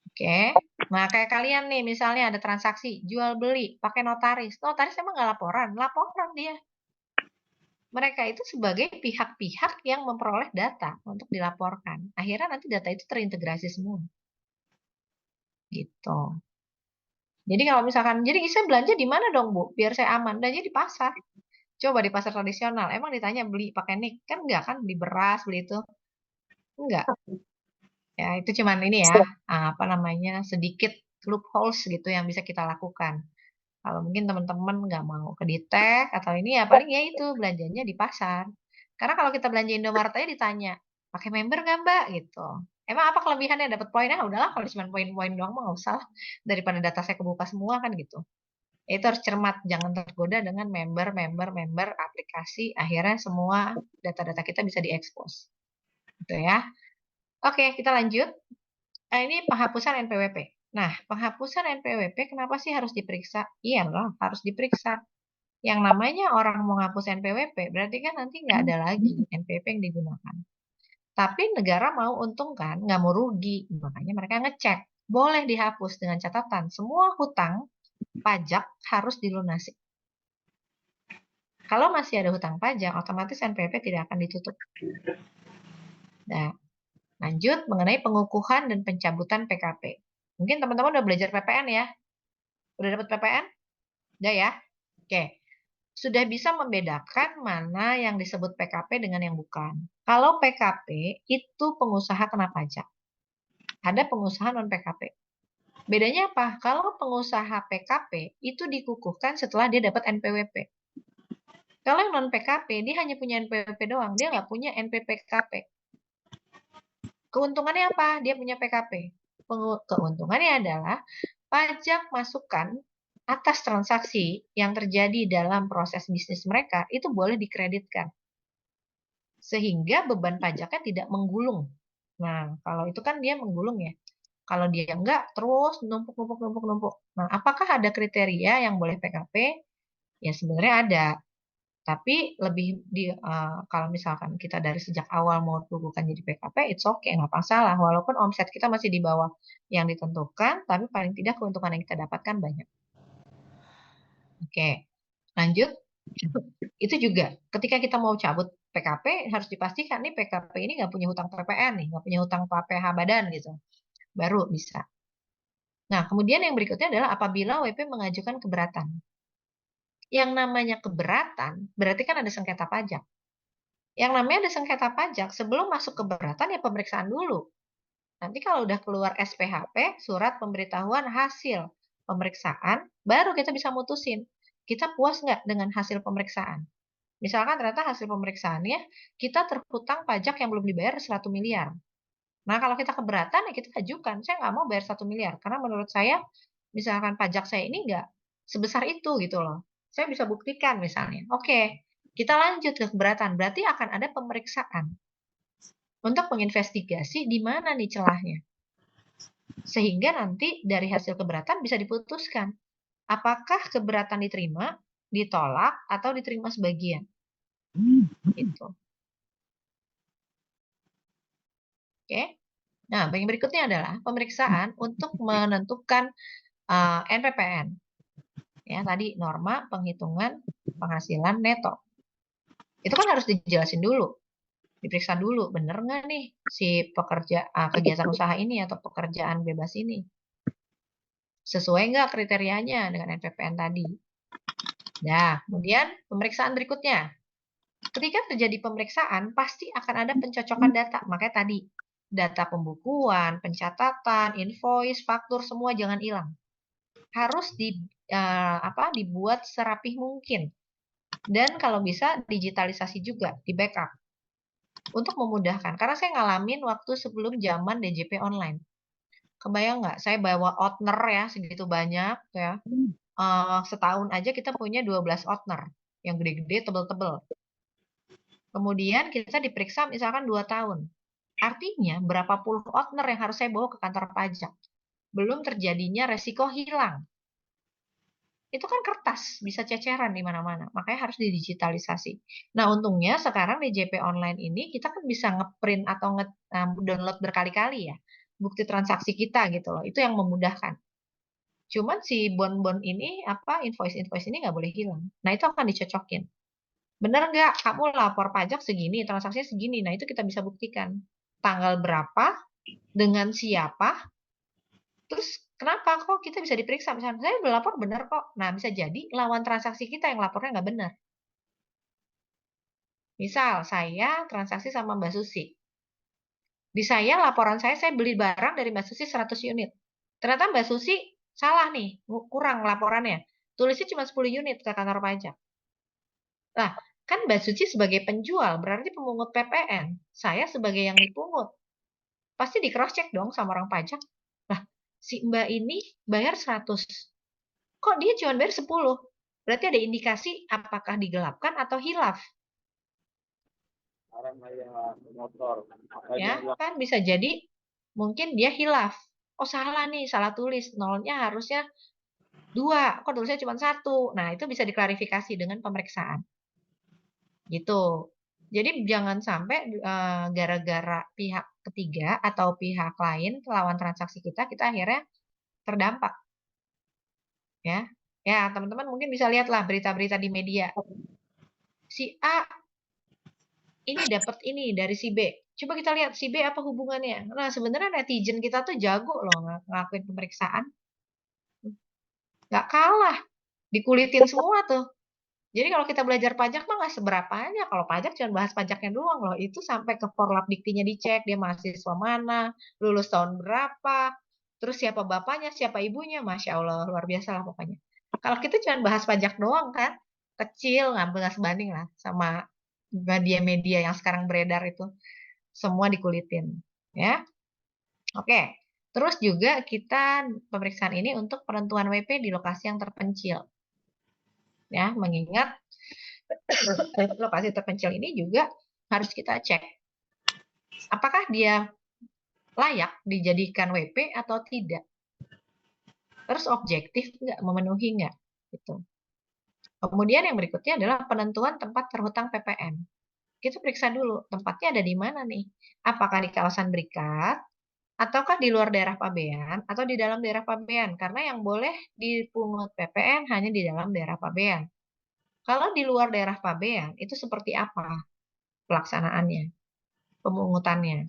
Oke. Nah, kayak kalian nih, misalnya ada transaksi jual beli pakai notaris. Notaris emang nggak laporan? Laporan dia. Mereka itu sebagai pihak-pihak yang memperoleh data untuk dilaporkan. Akhirnya nanti data itu terintegrasi semua. Gitu. Jadi kalau misalkan, jadi saya belanja di mana dong Bu? Biar saya aman. Belanja di pasar. Coba di pasar tradisional. Emang ditanya beli pakai NIK? Kan enggak kan? Beli beras, beli itu. Enggak. Ya, itu cuman ini ya, apa namanya, sedikit loopholes gitu yang bisa kita lakukan. Kalau mungkin teman-teman nggak mau kedetek atau ini ya paling ya itu belanjanya di pasar. Karena kalau kita belanja Indomaret aja ditanya, pakai member nggak Mbak gitu. Emang apa kelebihannya dapat poinnya? Ah, udahlah kalau cuma poin-poin doang mah nggak usah lah. Daripada data saya kebuka semua kan gitu. Itu harus cermat, jangan tergoda dengan member aplikasi. Akhirnya semua data-data kita bisa diekspos. Gitu ya. Oke, kita lanjut. Ini penghapusan NPWP. Nah, penghapusan NPWP kenapa sih harus diperiksa? Iya loh, harus diperiksa. Yang namanya orang mau ngapus NPWP, berarti kan nanti nggak ada lagi NPWP yang digunakan. Tapi negara mau untung kan, nggak mau rugi. Makanya mereka ngecek. Boleh dihapus dengan catatan. Semua hutang pajak harus dilunasi. Kalau masih ada hutang pajak, otomatis NPWP tidak akan ditutup. Nah, lanjut mengenai pengukuhan dan pencabutan PKP. Mungkin teman-teman udah belajar PPN ya? Udah dapat PPN? Udah ya? Oke. Sudah bisa membedakan mana yang disebut PKP dengan yang bukan. Kalau PKP itu pengusaha kena pajak. Ada pengusaha non PKP. Bedanya apa? Kalau pengusaha PKP itu dikukuhkan setelah dia dapat NPWP. Kalau yang non PKP dia hanya punya NPWP doang, dia nggak punya NPPKP. Keuntungannya apa? Dia punya PKP. Keuntungannya adalah pajak masukan atas transaksi yang terjadi dalam proses bisnis mereka itu boleh dikreditkan. Sehingga beban pajaknya tidak menggulung. Nah, kalau itu kan dia menggulung ya. Kalau dia enggak, terus numpuk. Nah, apakah ada kriteria yang boleh PKP? Ya sebenarnya ada. Tapi lebih kalau misalkan kita dari sejak awal mau bukan jadi PKP, it's okay, nggak masalah. Walaupun omset kita masih di bawah yang ditentukan, tapi paling tidak keuntungan yang kita dapatkan banyak. Oke, lanjut. Itu juga ketika kita mau cabut PKP harus dipastikan nih PKP ini nggak punya hutang PPN nih, nggak punya hutang PPh badan gitu, baru bisa. Nah, kemudian yang berikutnya adalah apabila WP mengajukan keberatan. Yang namanya keberatan berarti kan ada sengketa pajak. Yang namanya ada sengketa pajak sebelum masuk keberatan ya pemeriksaan dulu. Nanti kalau udah keluar SPHP, surat pemberitahuan hasil pemeriksaan, baru kita bisa mutusin. Kita puas nggak dengan hasil pemeriksaan? Misalkan ternyata hasil pemeriksaannya kita terhutang pajak yang belum dibayar 1 miliar. Nah, kalau kita keberatan ya kita ajukan, saya nggak mau bayar 1 miliar karena menurut saya misalkan pajak saya ini nggak sebesar itu gitu loh. Saya bisa buktikan misalnya. Oke, kita lanjut ke keberatan. Berarti akan ada pemeriksaan untuk menginvestigasi di mana nih celahnya. Sehingga nanti dari hasil keberatan bisa diputuskan apakah keberatan diterima, ditolak, atau diterima sebagian. Gitu. Oke. Nah, yang berikutnya adalah pemeriksaan untuk menentukan NPPN. Ya, tadi norma penghitungan penghasilan neto. Itu kan harus dijelasin dulu. Diperiksa dulu, bener nggak nih si pekerja kegiatan usaha ini atau pekerjaan bebas ini? Sesuai nggak kriterianya dengan NPPN tadi? Nah, kemudian pemeriksaan berikutnya. Ketika terjadi pemeriksaan, pasti akan ada pencocokan data. Makanya tadi, data pembukuan, pencatatan, invoice, faktur, semua jangan hilang. Harus dibuat serapih mungkin. Dan kalau bisa digitalisasi juga, di backup. Untuk memudahkan. Karena saya ngalamin waktu sebelum zaman DJP online. Kebayang nggak? Saya bawa outner ya, segitu banyak ya. Setahun aja kita punya 12 outner. Yang gede-gede, tebel-tebel. Kemudian kita diperiksa misalkan 2 tahun. Artinya berapa puluh outner yang harus saya bawa ke kantor pajak. Belum terjadinya resiko hilang. Itu kan kertas, bisa ceceran di mana-mana. Makanya harus didigitalisasi. Nah, untungnya sekarang di JP online ini kita kan bisa ngeprint atau download berkali-kali ya. Bukti transaksi kita gitu loh. Itu yang memudahkan. Cuman si bon-bon ini, invoice-invoice ini nggak boleh hilang. Nah, itu akan dicocokin. Bener nggak kamu lapor pajak segini, transaksinya segini. Nah, itu kita bisa buktikan. Tanggal berapa, dengan siapa, terus kenapa kok kita bisa diperiksa? Misalnya, saya udah lapor bener kok. Nah, bisa jadi lawan transaksi kita yang lapornya nggak benar. Misal, saya transaksi sama Mbak Susi. Di saya, laporan saya beli barang dari Mbak Susi 100 unit. Ternyata Mbak Susi salah nih, kurang laporannya. Tulisnya cuma 10 unit ke kantor pajak. Nah, kan Mbak Suci sebagai penjual, berarti pemungut PPN. Saya sebagai yang dipungut. Pasti di cross check dong sama orang pajak. Nah, si Mbak ini bayar 100. Kok dia cuma bayar 10? Berarti ada indikasi apakah digelapkan atau hilaf. Ya, kan bisa jadi mungkin dia hilaf. Oh, salah nih, salah tulis. Nolnya harusnya 2. Kok tulisnya cuma 1? Nah, itu bisa diklarifikasi dengan pemeriksaan. Gitu. Jadi jangan sampai gara-gara pihak ketiga atau pihak lain lawan transaksi kita akhirnya terdampak. Ya, ya teman-teman mungkin bisa lihatlah berita-berita di media. Si A ini dapat ini dari si B. Coba kita lihat si B apa hubungannya. Nah, sebenarnya netizen kita tuh jago loh ngelakuin pemeriksaan. Nggak kalah. Dikulitin semua tuh. Jadi kalau kita belajar pajak mah nggak seberapanya. Kalau pajak cuma bahas pajaknya doang loh. Itu sampai ke forlap diktinya dicek. Dia mahasiswa mana, lulus tahun berapa, terus siapa bapaknya, siapa ibunya. Masya Allah, luar biasa lah pokoknya. Kalau kita cuma bahas pajak doang kan, kecil, nggak sebanding lah sama media-media yang sekarang beredar itu. Semua dikulitin. Ya, oke. Terus juga kita pemeriksaan ini untuk penentuan WP di lokasi yang terpencil. Ya, mengingat lokasi terpencil ini juga harus kita cek apakah dia layak dijadikan WP atau tidak. Terus objektif nggak, memenuhi nggak, gitu. Kemudian yang berikutnya adalah penentuan tempat terhutang PPN. Kita periksa dulu tempatnya ada di mana nih. Apakah di kawasan berikat, ataukah di luar daerah pabean, atau di dalam daerah pabean. Karena yang boleh dipungut PPN hanya di dalam daerah pabean. Kalau di luar daerah pabean, itu seperti apa pelaksanaannya, pemungutannya.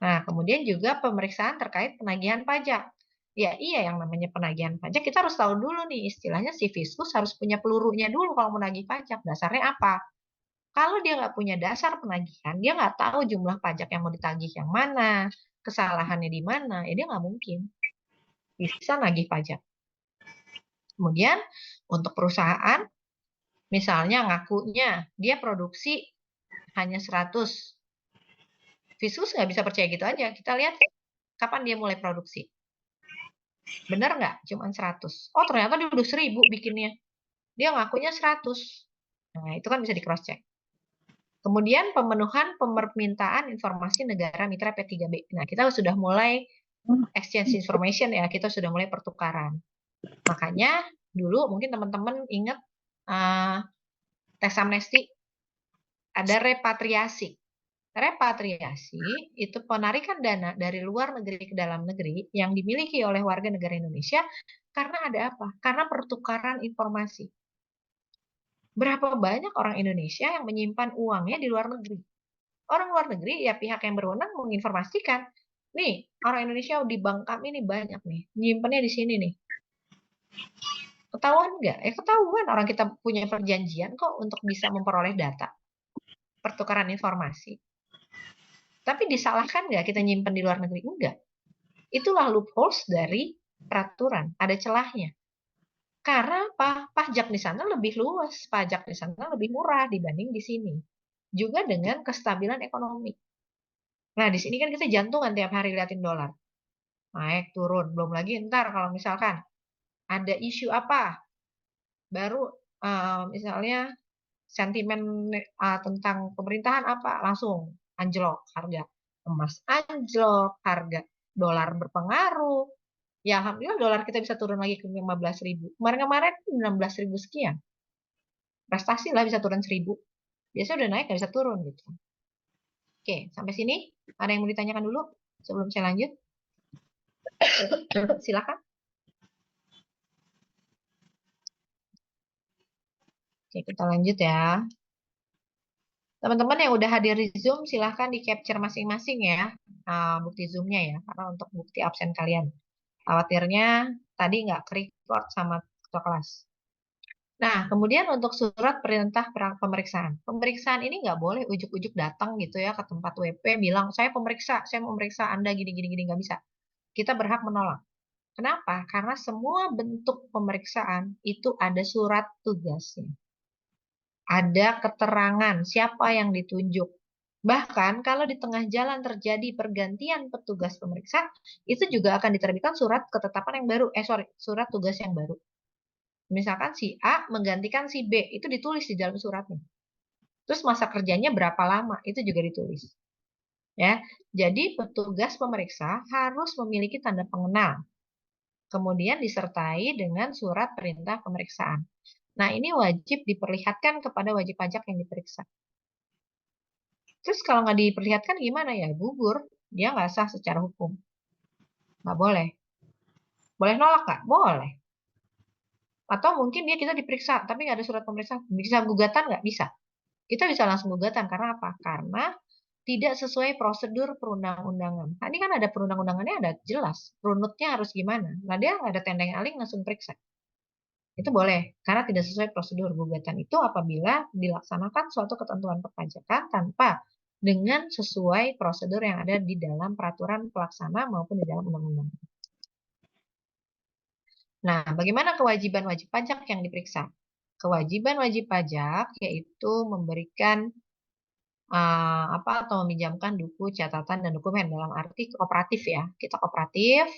Nah, kemudian juga pemeriksaan terkait penagihan pajak. Ya iya, yang namanya penagihan pajak kita harus tahu dulu nih, istilahnya si fiskus harus punya pelurunya dulu kalau mau nagih pajak. Dasarnya apa? Kalau dia nggak punya dasar penagihan, dia nggak tahu jumlah pajak yang mau ditagih yang mana, kesalahannya di mana, ya dia nggak mungkin bisa nagih pajak. Kemudian untuk perusahaan, misalnya ngakunya dia produksi hanya 100. Fiskus nggak bisa percaya gitu aja. Kita lihat kapan dia mulai produksi. Benar nggak? Cuman 100. Oh, ternyata dia udah 1000 bikinnya. Dia ngakunya 100. Nah, itu kan bisa di cross check. Kemudian pemenuhan permintaan informasi negara mitra P3B. Nah, kita sudah mulai exchange information ya, kita sudah mulai pertukaran. Makanya dulu mungkin teman-teman ingat teks amnesti ada repatriasi. Repatriasi itu penarikan dana dari luar negeri ke dalam negeri yang dimiliki oleh warga negara Indonesia karena ada apa? Karena pertukaran informasi. Berapa banyak orang Indonesia yang menyimpan uangnya di luar negeri? Orang luar negeri ya pihak yang berwenang menginformasikan, nih orang Indonesia di bank kami ini banyak nih, nyimpannya di sini nih. Ketahuan nggak? Ketahuan, orang kita punya perjanjian kok untuk bisa memperoleh data, pertukaran informasi. Tapi disalahkan nggak kita nyimpen di luar negeri? Enggak. Itulah loopholes dari peraturan, ada celahnya. Karena pajak di sana lebih luas, pajak di sana lebih murah dibanding di sini. Juga dengan kestabilan ekonomi. Nah, di sini kan kita jantungan tiap hari liatin dolar. Naik, turun. Belum lagi ntar kalau misalkan ada isu apa, baru misalnya sentimen tentang pemerintahan apa, langsung anjlok harga. Emas anjlok, harga dolar berpengaruh. Ya, alhamdulillah dolar kita bisa turun lagi ke 15.000. Kemarin-kemarin 16.000 sekian. Prestasi lah bisa turun 1.000. Biasanya udah naik nggak bisa turun gitu. Oke, sampai sini ada yang mau ditanyakan dulu sebelum saya lanjut? Silakan. Oke, kita lanjut ya. Teman-teman yang udah hadir di Zoom, silahkan di-capture masing-masing ya, bukti Zoom-nya ya, karena untuk bukti absen kalian. Khawatirnya tadi nggak ke-record sama ketua kelas. Nah, kemudian untuk surat perintah pemeriksaan. Pemeriksaan ini nggak boleh ujuk-ujuk datang gitu ya ke tempat WP, bilang, saya pemeriksa, saya mau memeriksa Anda gini-gini, nggak bisa. Kita berhak menolak. Kenapa? Karena semua bentuk pemeriksaan itu ada surat tugasnya. Ada keterangan siapa yang ditunjuk. Bahkan kalau di tengah jalan terjadi pergantian petugas pemeriksa, itu juga akan diterbitkan surat ketetapan yang baru. Surat tugas yang baru. Misalkan si A menggantikan si B, itu ditulis di dalam suratnya. Terus masa kerjanya berapa lama, itu juga ditulis. Ya, jadi petugas pemeriksa harus memiliki tanda pengenal. Kemudian disertai dengan surat perintah pemeriksaan. Nah, ini wajib diperlihatkan kepada wajib pajak yang diperiksa. Terus kalau nggak diperlihatkan gimana ya? Gugur. Dia nggak sah secara hukum. Nggak boleh. Boleh nolak nggak? Boleh. Atau mungkin kita diperiksa, tapi nggak ada surat pemeriksaan. Bisa gugatan nggak? Bisa. Kita bisa langsung gugatan. Karena apa? Karena tidak sesuai prosedur perundang-undangan. Nah, ini kan ada perundang-undangannya, ada jelas. Runutnya harus gimana. Nah, dia nggak ada tendeng aling langsung periksa. Itu boleh, karena tidak sesuai prosedur. Gugatan itu apabila dilaksanakan suatu ketentuan perpajakan tanpa dengan sesuai prosedur yang ada di dalam peraturan pelaksana maupun di dalam undang-undang. Nah, bagaimana kewajiban wajib pajak yang diperiksa? Kewajiban wajib pajak yaitu memberikan atau meminjamkan buku, catatan, dan dokumen dalam arti kooperatif ya. Kita kooperatif,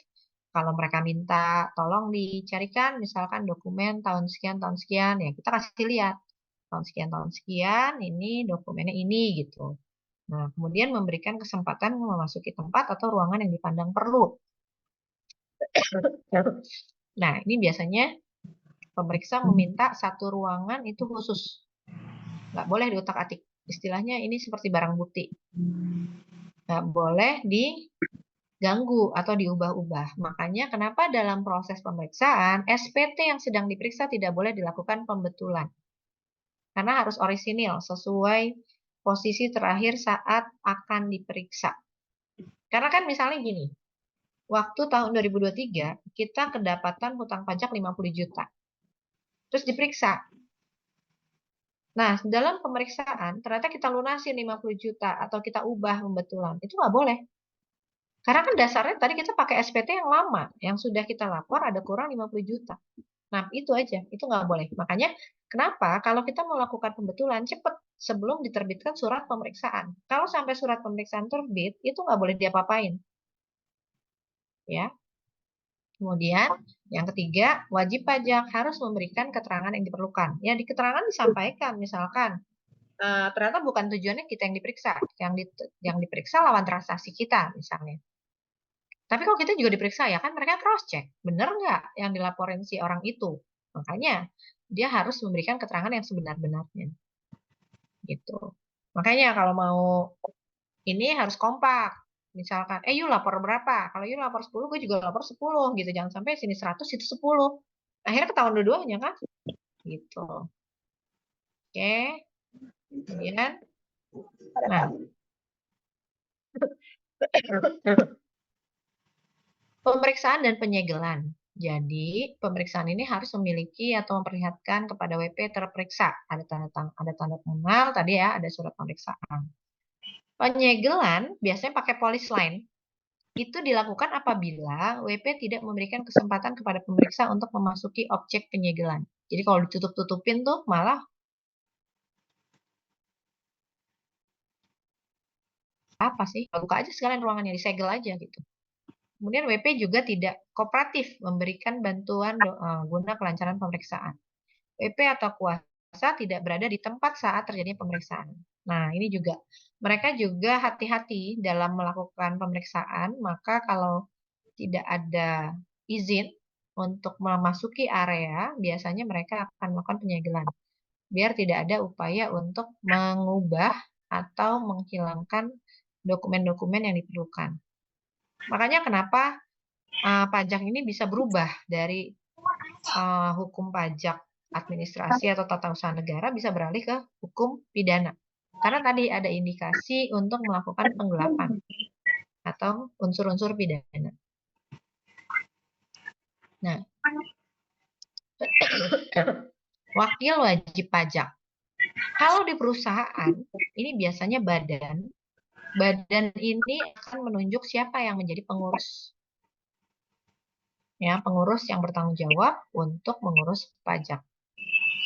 kalau mereka minta tolong dicarikan misalkan dokumen tahun sekian, ya kita kasih lihat. Tahun sekian, ini dokumennya ini gitu. Nah, kemudian memberikan kesempatan memasuki tempat atau ruangan yang dipandang perlu. Nah, ini biasanya pemeriksa meminta satu ruangan itu khusus. Nggak boleh diutak-atik. Istilahnya ini seperti barang bukti. Nggak boleh diganggu atau diubah-ubah. Makanya kenapa dalam proses pemeriksaan, SPT yang sedang diperiksa tidak boleh dilakukan pembetulan. Karena harus orisinil sesuai posisi terakhir saat akan diperiksa. Karena kan misalnya gini, waktu tahun 2023 kita kedapatan hutang pajak 50 juta. Terus diperiksa. Nah, dalam pemeriksaan ternyata kita lunasin 50 juta atau kita ubah pembetulan. Itu nggak boleh. Karena kan dasarnya tadi kita pakai SPT yang lama, yang sudah kita lapor ada kurang 50 juta. Nah, itu aja, itu nggak boleh. Makanya kenapa kalau kita melakukan pembetulan cepat sebelum diterbitkan surat pemeriksaan. Kalau sampai surat pemeriksaan terbit, itu nggak boleh diapa-apain. Ya. Kemudian yang ketiga, wajib pajak harus memberikan keterangan yang diperlukan. Ya, di keterangan disampaikan, misalkan ternyata bukan tujuannya kita yang diperiksa, yang diperiksa lawan transaksi kita misalnya. Tapi kalau kita juga diperiksa ya kan mereka cross check, benar nggak yang dilaporin si orang itu. Makanya dia harus memberikan keterangan yang sebenar-benarnya. Gitu. Makanya kalau mau ini harus kompak. Misalkan, you lapor berapa? Kalau you lapor 10, gue juga lapor 10 gitu. Jangan sampai sini 100, itu 10. Akhirnya ketahuan dua-duanya kan? Gitu. Oke. Kemudian, nah. Pemeriksaan dan penyegelan. Jadi, pemeriksaan ini harus memiliki atau memperlihatkan kepada WP terperiksa. Ada tanda pengenal, tadi ya, ada surat pemeriksaan. Penyegelan biasanya pakai polis line. Itu dilakukan apabila WP tidak memberikan kesempatan kepada pemeriksa untuk memasuki objek penyegelan. Jadi kalau ditutup-tutupin tuh malah apa sih? Buka aja sekalian ruangannya, disegel aja gitu. Kemudian WP juga tidak kooperatif memberikan bantuan guna kelancaran pemeriksaan. WP atau kuasa tidak berada di tempat saat terjadinya pemeriksaan. Nah, ini juga mereka juga hati-hati dalam melakukan pemeriksaan, maka kalau tidak ada izin untuk memasuki area, biasanya mereka akan melakukan penyegelan. Biar tidak ada upaya untuk mengubah atau menghilangkan dokumen-dokumen yang diperlukan. Makanya kenapa pajak ini bisa berubah dari hukum pajak administrasi atau tata usaha negara bisa beralih ke hukum pidana. Karena tadi ada indikasi untuk melakukan penggelapan atau unsur-unsur pidana. Nah, wakil wajib pajak. Kalau di perusahaan, ini biasanya badan. Badan ini akan menunjuk siapa yang menjadi pengurus. Ya, pengurus yang bertanggung jawab untuk mengurus pajak.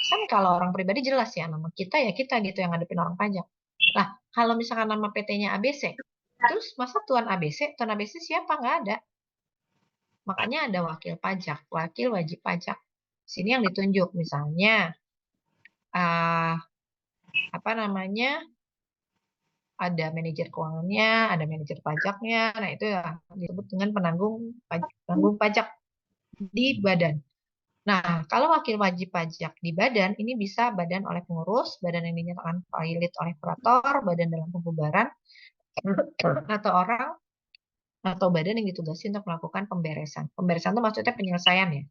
Kan kalau orang pribadi jelas ya, nama kita ya kita gitu yang ngadepin orang pajak. Nah, kalau misalkan nama PT-nya ABC, terus masa Tuan ABC siapa? Nggak ada. Makanya ada wakil pajak, wakil wajib pajak. Sini yang ditunjuk, misalnya apa namanya, ada manajer keuangannya, ada manajer pajaknya. Nah, itu ya disebut dengan penanggung pajak di badan. Nah, kalau wakil wajib pajak di badan, ini bisa badan oleh pengurus, badan yang dinyatakan valid oleh kurator, badan dalam pembubaran, atau orang atau badan yang ditugasi untuk melakukan pemberesan. Pemberesan itu maksudnya penyelesaian ya.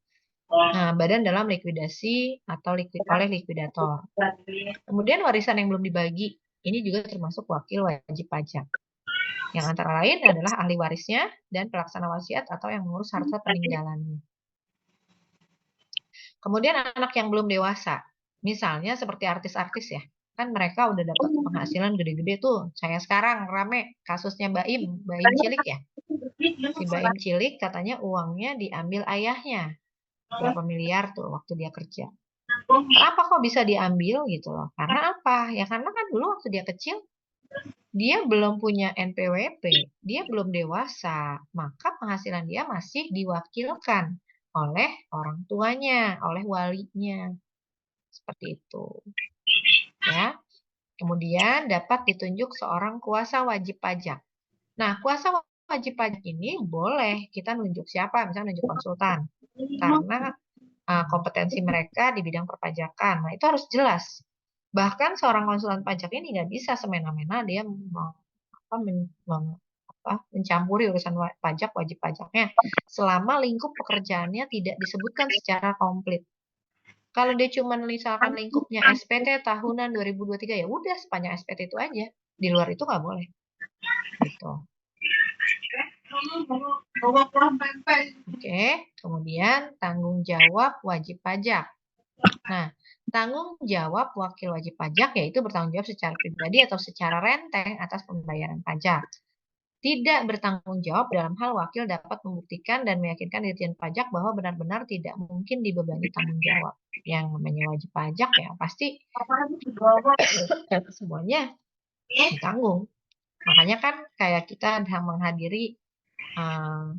Nah, badan dalam likuidasi atau oleh likuidator. Kemudian warisan yang belum dibagi, ini juga termasuk wakil wajib pajak. Yang antara lain adalah ahli warisnya dan pelaksana wasiat atau yang mengurus harta peninggalannya. Kemudian anak yang belum dewasa, misalnya seperti artis-artis ya, kan mereka udah dapat penghasilan gede-gede tuh. Saya sekarang rame kasusnya Baim Cilik ya. Si Baim Cilik katanya uangnya diambil ayahnya. Berapa miliar tuh waktu dia kerja. Kenapa kok bisa diambil gitu loh? Karena apa? Ya karena kan dulu waktu dia kecil, dia belum punya NPWP, dia belum dewasa, maka penghasilan dia masih diwakilkan oleh orang tuanya, oleh walinya. Seperti itu. Ya. Kemudian dapat ditunjuk seorang kuasa wajib pajak. Nah, kuasa wajib pajak ini boleh kita nunjuk siapa, misalnya nunjuk konsultan. Karena kompetensi mereka di bidang perpajakan. Nah, itu harus jelas. Bahkan seorang konsultan pajak ini nggak bisa semena-mena dia mencampuri urusan pajak, wajib pajaknya selama lingkup pekerjaannya tidak disebutkan secara komplit. Kalau dia cuma misalkan lingkupnya SPT tahunan 2023, ya udah sepanjang SPT itu aja. Di luar itu nggak boleh. Gitu. Oke, kemudian tanggung jawab wajib pajak. Nah, tanggung jawab wakil wajib pajak yaitu bertanggung jawab secara pribadi atau secara renteng atas pembayaran pajak. Tidak bertanggung jawab dalam hal wakil dapat membuktikan dan meyakinkan Ditjen Pajak bahwa benar-benar tidak mungkin dibebani tanggung jawab. Yang namanya wajib pajak ya pasti semuanya ditanggung. Makanya kan kayak kita menghadiri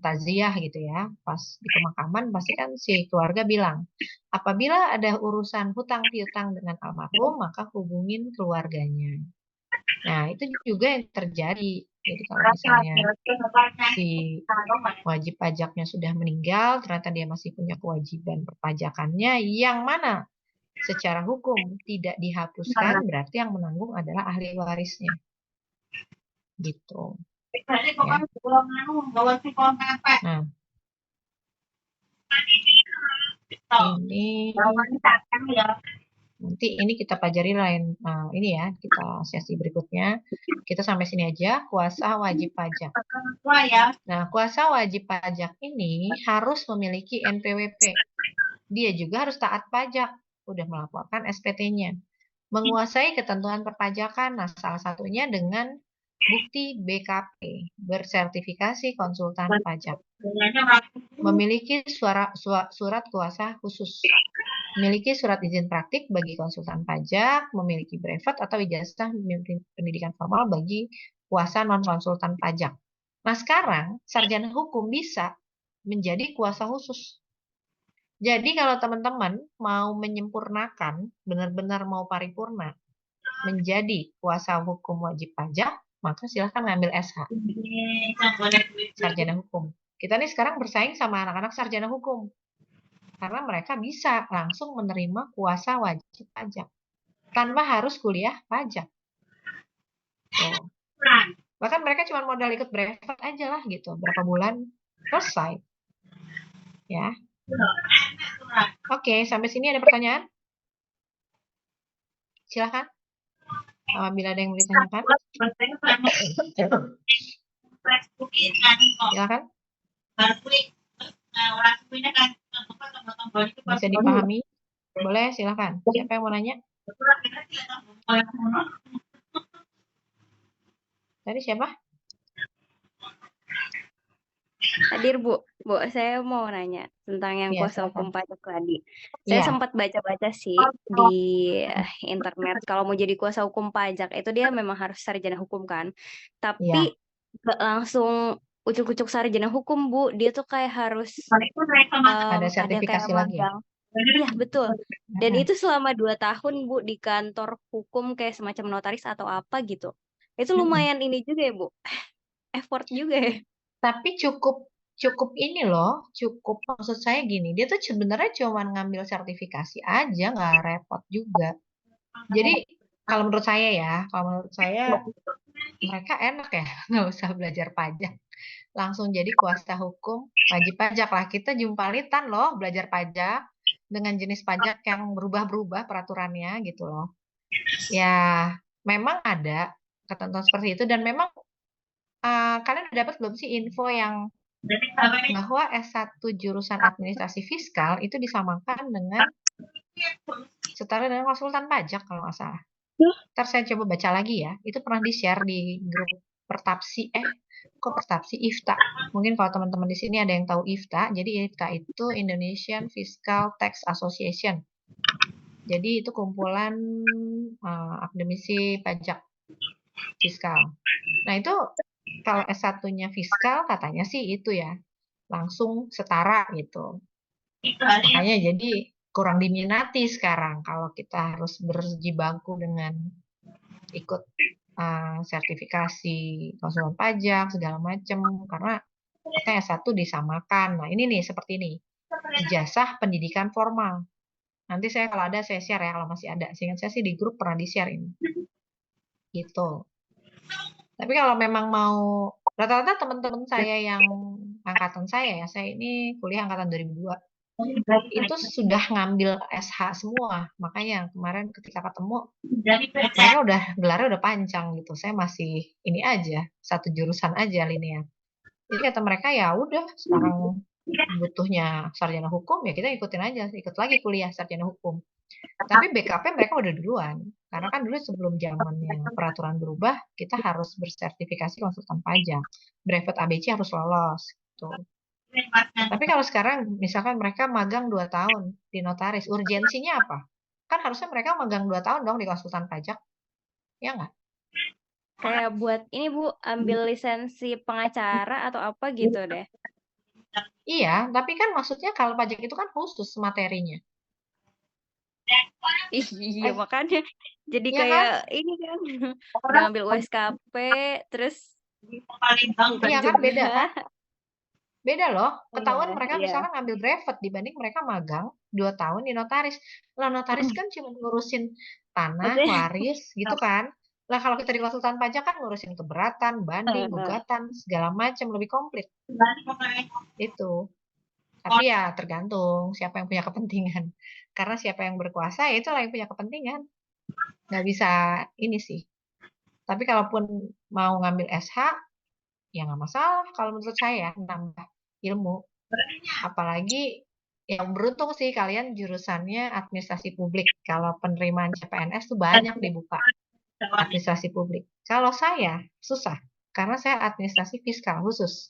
taziah gitu ya, pas di pemakaman pasti kan si keluarga bilang, apabila ada urusan hutang piutang dengan almarhum maka hubungin keluarganya. Nah, itu juga yang terjadi. Jadi kalau misalnya si wajib pajaknya sudah meninggal, ternyata dia masih punya kewajiban perpajakannya yang mana secara hukum tidak dihapuskan, berarti yang menanggung adalah ahli warisnya. Gitu. Ya. Nah, nanti ini kita pelajari lain ini ya, kita sesi berikutnya. Kita sampai sini aja, kuasa wajib pajak. Nah, kuasa wajib pajak ini harus memiliki NPWP. Dia juga harus taat pajak, udah melaporkan SPT-nya. Menguasai ketentuan perpajakan, nah salah satunya dengan bukti BKP, bersertifikasi konsultan pajak. Memiliki surat kuasa khusus. Memiliki surat izin praktik bagi konsultan pajak, memiliki brevet atau ijazah pendidikan formal bagi kuasa non-konsultan pajak. Nah, sekarang sarjana hukum bisa menjadi kuasa khusus. Jadi kalau teman-teman mau menyempurnakan, benar-benar mau paripurna, menjadi kuasa hukum wajib pajak, maka silahkan ngambil SH. Sarjana hukum. Kita nih sekarang bersaing sama anak-anak sarjana hukum. Karena mereka bisa langsung menerima kuasa wajib pajak tanpa harus kuliah pajak. Tuh. Bahkan mereka cuma modal ikut brevet aja lah gitu, berapa bulan selesai. Ya. Oke, sampai sini ada pertanyaan? Silakan. Apabila ada yang mau ditanyakan. Silakan. Bisa dipahami? Boleh, silakan. Siapa yang mau nanya? Tadi siapa? Hadir, Bu. Bu, saya mau nanya tentang yang Iya, kuasa hukum silakan. pajak tadi. Saya Iya. sempat baca-baca sih di internet, kalau mau jadi kuasa hukum pajak itu dia memang harus sarjana hukum kan. Tapi nggak langsung ucuk-ucuk sarjana hukum, Bu. Dia tuh kayak harus Ada ada sertifikasi kayak lagi ya? magang. Iya, betul. Dan itu selama 2 tahun, Bu, di kantor hukum kayak semacam notaris atau apa gitu. Itu lumayan ini juga ya, Bu. Effort juga ya. Tapi cukup ini loh, cukup maksud saya gini, dia tuh sebenarnya cuma ngambil sertifikasi aja, nggak repot juga. Jadi kalau menurut saya mereka enak ya, nggak usah belajar pajak, langsung jadi kuasa hukum wajib pajak lah. Kita jumpalitan loh belajar pajak dengan jenis pajak yang berubah-berubah peraturannya gitu loh. Ya memang ada ketentuan seperti itu dan memang kalian udah dapat belum sih info yang bahwa S1 jurusan administrasi fiskal itu disamakan dengan setara dengan konsultan pajak kalau nggak salah. Ntar saya coba baca lagi ya. Itu pernah di-share di grup Pertapsi. Pertapsi? IFTA. Mungkin kalau teman-teman di sini ada yang tahu IFTA. Jadi IFTA itu Indonesian Fiscal Tax Association. Jadi itu kumpulan akademisi pajak fiskal. Nah itu kalau S1-nya fiskal katanya sih itu ya. Langsung setara gitu. Makanya jadi kurang diminati sekarang kalau kita harus berjibaku dengan ikut sertifikasi konsultan pajak segala macam karena katanya S1 disamakan. Nah ini nih seperti ini. ijazah pendidikan formal. Nanti saya kalau ada saya share ya, kalau masih ada. Seingat saya sih di grup pernah di-share ini. Gitu. Tapi kalau memang mau, rata-rata teman-teman saya yang angkatan saya ya, saya ini kuliah angkatan 2002, itu sudah ngambil SH semua. Makanya kemarin ketika ketemu, mereka udah gelarnya udah panjang gitu. Saya masih ini aja, satu jurusan aja linear. Jadi kata mereka ya udah sekarang butuhnya sarjana hukum ya kita ikutin aja, ikut lagi kuliah sarjana hukum. Tapi backup-nya mereka udah duluan. Karena kan dulu sebelum zamannya peraturan berubah, kita harus bersertifikasi konsultan pajak. Brevet ABC harus lolos. Gitu. Tapi kalau sekarang misalkan mereka magang 2 tahun di notaris, urgensinya apa? Kan harusnya mereka magang 2 tahun dong di konsultan pajak. Ya nggak? Kayak buat ini Bu, ambil lisensi pengacara atau apa gitu deh. Iya, tapi kan maksudnya kalau pajak itu kan khusus materinya. Iya makanya jadi Iya kayak kan? ini kan udah ngambil USKP terus Iya kan beda kan? Beda loh. Ketahuan Iya, mereka iya. misalkan ngambil brevet dibanding mereka magang 2 tahun di notaris. Lah notaris kan cuma ngurusin tanah, Maksudnya waris gitu kan. Lah kalau kita di konsultan pajak kan ngurusin keberatan, banding, gugatan, segala macam lebih komplit. Itu. Tapi ya tergantung siapa yang punya kepentingan. Karena siapa yang berkuasa ya itulah yang punya kepentingan. Nggak bisa ini sih. Tapi kalaupun mau ngambil SH, ya nggak masalah kalau menurut saya nambah ilmu. Apalagi yang beruntung sih kalian jurusannya administrasi publik. Kalau penerimaan CPNS tuh banyak dibuka administrasi publik. Kalau saya susah karena saya administrasi fiskal khusus.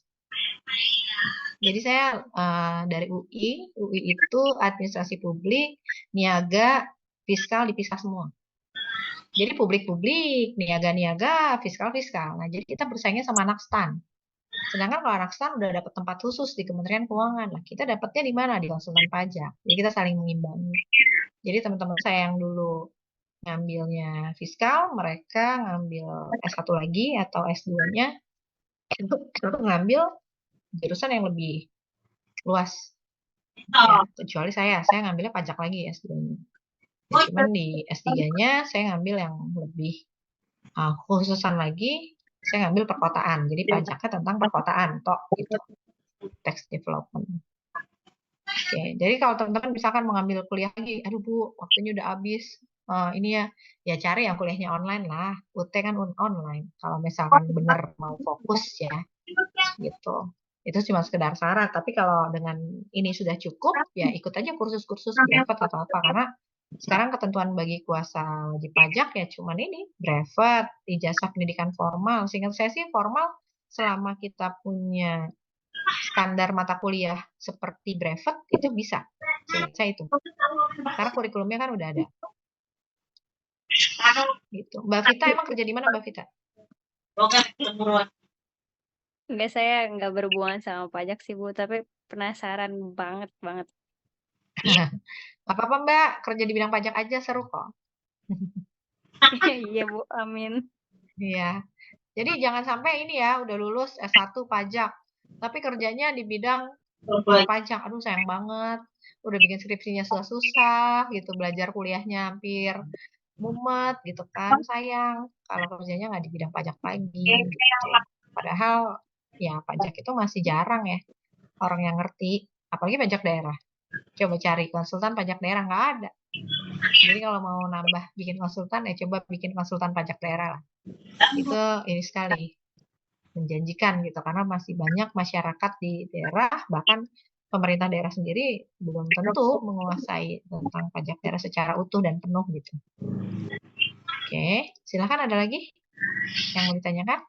Jadi saya dari UI itu administrasi publik, niaga, fiskal dipisah semua. Jadi publik-publik, niaga-niaga, fiskal-fiskal. Nah, jadi kita bersaingnya sama anak STAN. Sedangkan kalau anak STAN udah dapat tempat khusus di Kementerian Keuangan, lah kita dapatnya di mana? Di konsultan pajak. Jadi kita saling mengimbangi. Jadi teman-teman saya yang dulu ngambilnya fiskal, mereka ngambil S1 lagi atau S2-nya itu ngambil jurusan yang lebih luas. Ya, kecuali saya ngambilnya pajak lagi S2-nya. Ya, cuman di S3-nya saya ngambil yang lebih khususan lagi, saya ngambil perkotaan. Jadi pajaknya tentang perkotaan, tok gitu. Tax development. Oke, jadi kalau teman-teman misalkan mengambil kuliah lagi, aduh Bu, waktunya udah habis. Ini ya cari yang kuliahnya online lah. UT kan online. Kalau misalkan benar mau fokus ya, gitu. Itu cuma sekedar syarat. Tapi kalau dengan ini sudah cukup, ya ikut aja kursus-kursus brevet atau apa. Karena sekarang ketentuan bagi kuasa wajib pajak ya cuman ini, brevet, ijazah pendidikan formal. Seingat saya sih formal selama kita punya standar mata kuliah seperti brevet itu bisa. Seingat saya itu. Karena kurikulumnya kan udah ada. Gitu. Mbak Vita emang kerja di mana Mbak Vita? Enggak, saya nggak berhubungan sama pajak sih Bu, tapi penasaran banget. Apa-apa Mbak, kerja di bidang pajak aja seru kok. Iya Bu, amin. Iya. Jadi jangan sampai ini ya, udah lulus S1 pajak, tapi kerjanya di bidang luar pajak. Aduh sayang banget. Udah bikin skripsinya susah-susah gitu, belajar kuliahnya hampir mumet gitu kan. Sayang kalau kerjanya nggak di bidang pajak lagi gitu. Padahal ya pajak itu masih jarang ya orang yang ngerti, apalagi pajak daerah. Coba cari konsultan pajak daerah nggak ada. Jadi kalau mau nambah bikin konsultan ya coba bikin konsultan pajak daerah lah. Itu ini sekali menjanjikan gitu karena masih banyak masyarakat di daerah bahkan pemerintah daerah sendiri belum tentu menguasai tentang pajak daerah secara utuh dan penuh gitu. Oke, silakan ada lagi yang mau ditanyakan?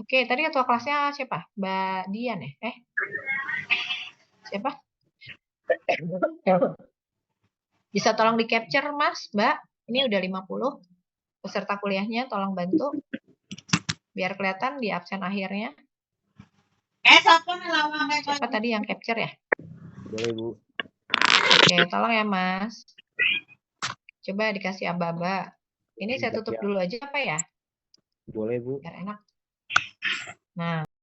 Oke, tadi ketua kelasnya siapa? Mbak Dian ya? Siapa? Bisa tolong di capture Mas, Mbak? Ini udah 50 peserta kuliahnya, tolong bantu biar kelihatan di absen akhirnya. Siapa tadi yang capture ya? Boleh Bu. Oke, tolong ya Mas. Coba dikasih aba-aba. Ini saya tutup dulu aja apa ya? Boleh Bu. Biar enak. Nah.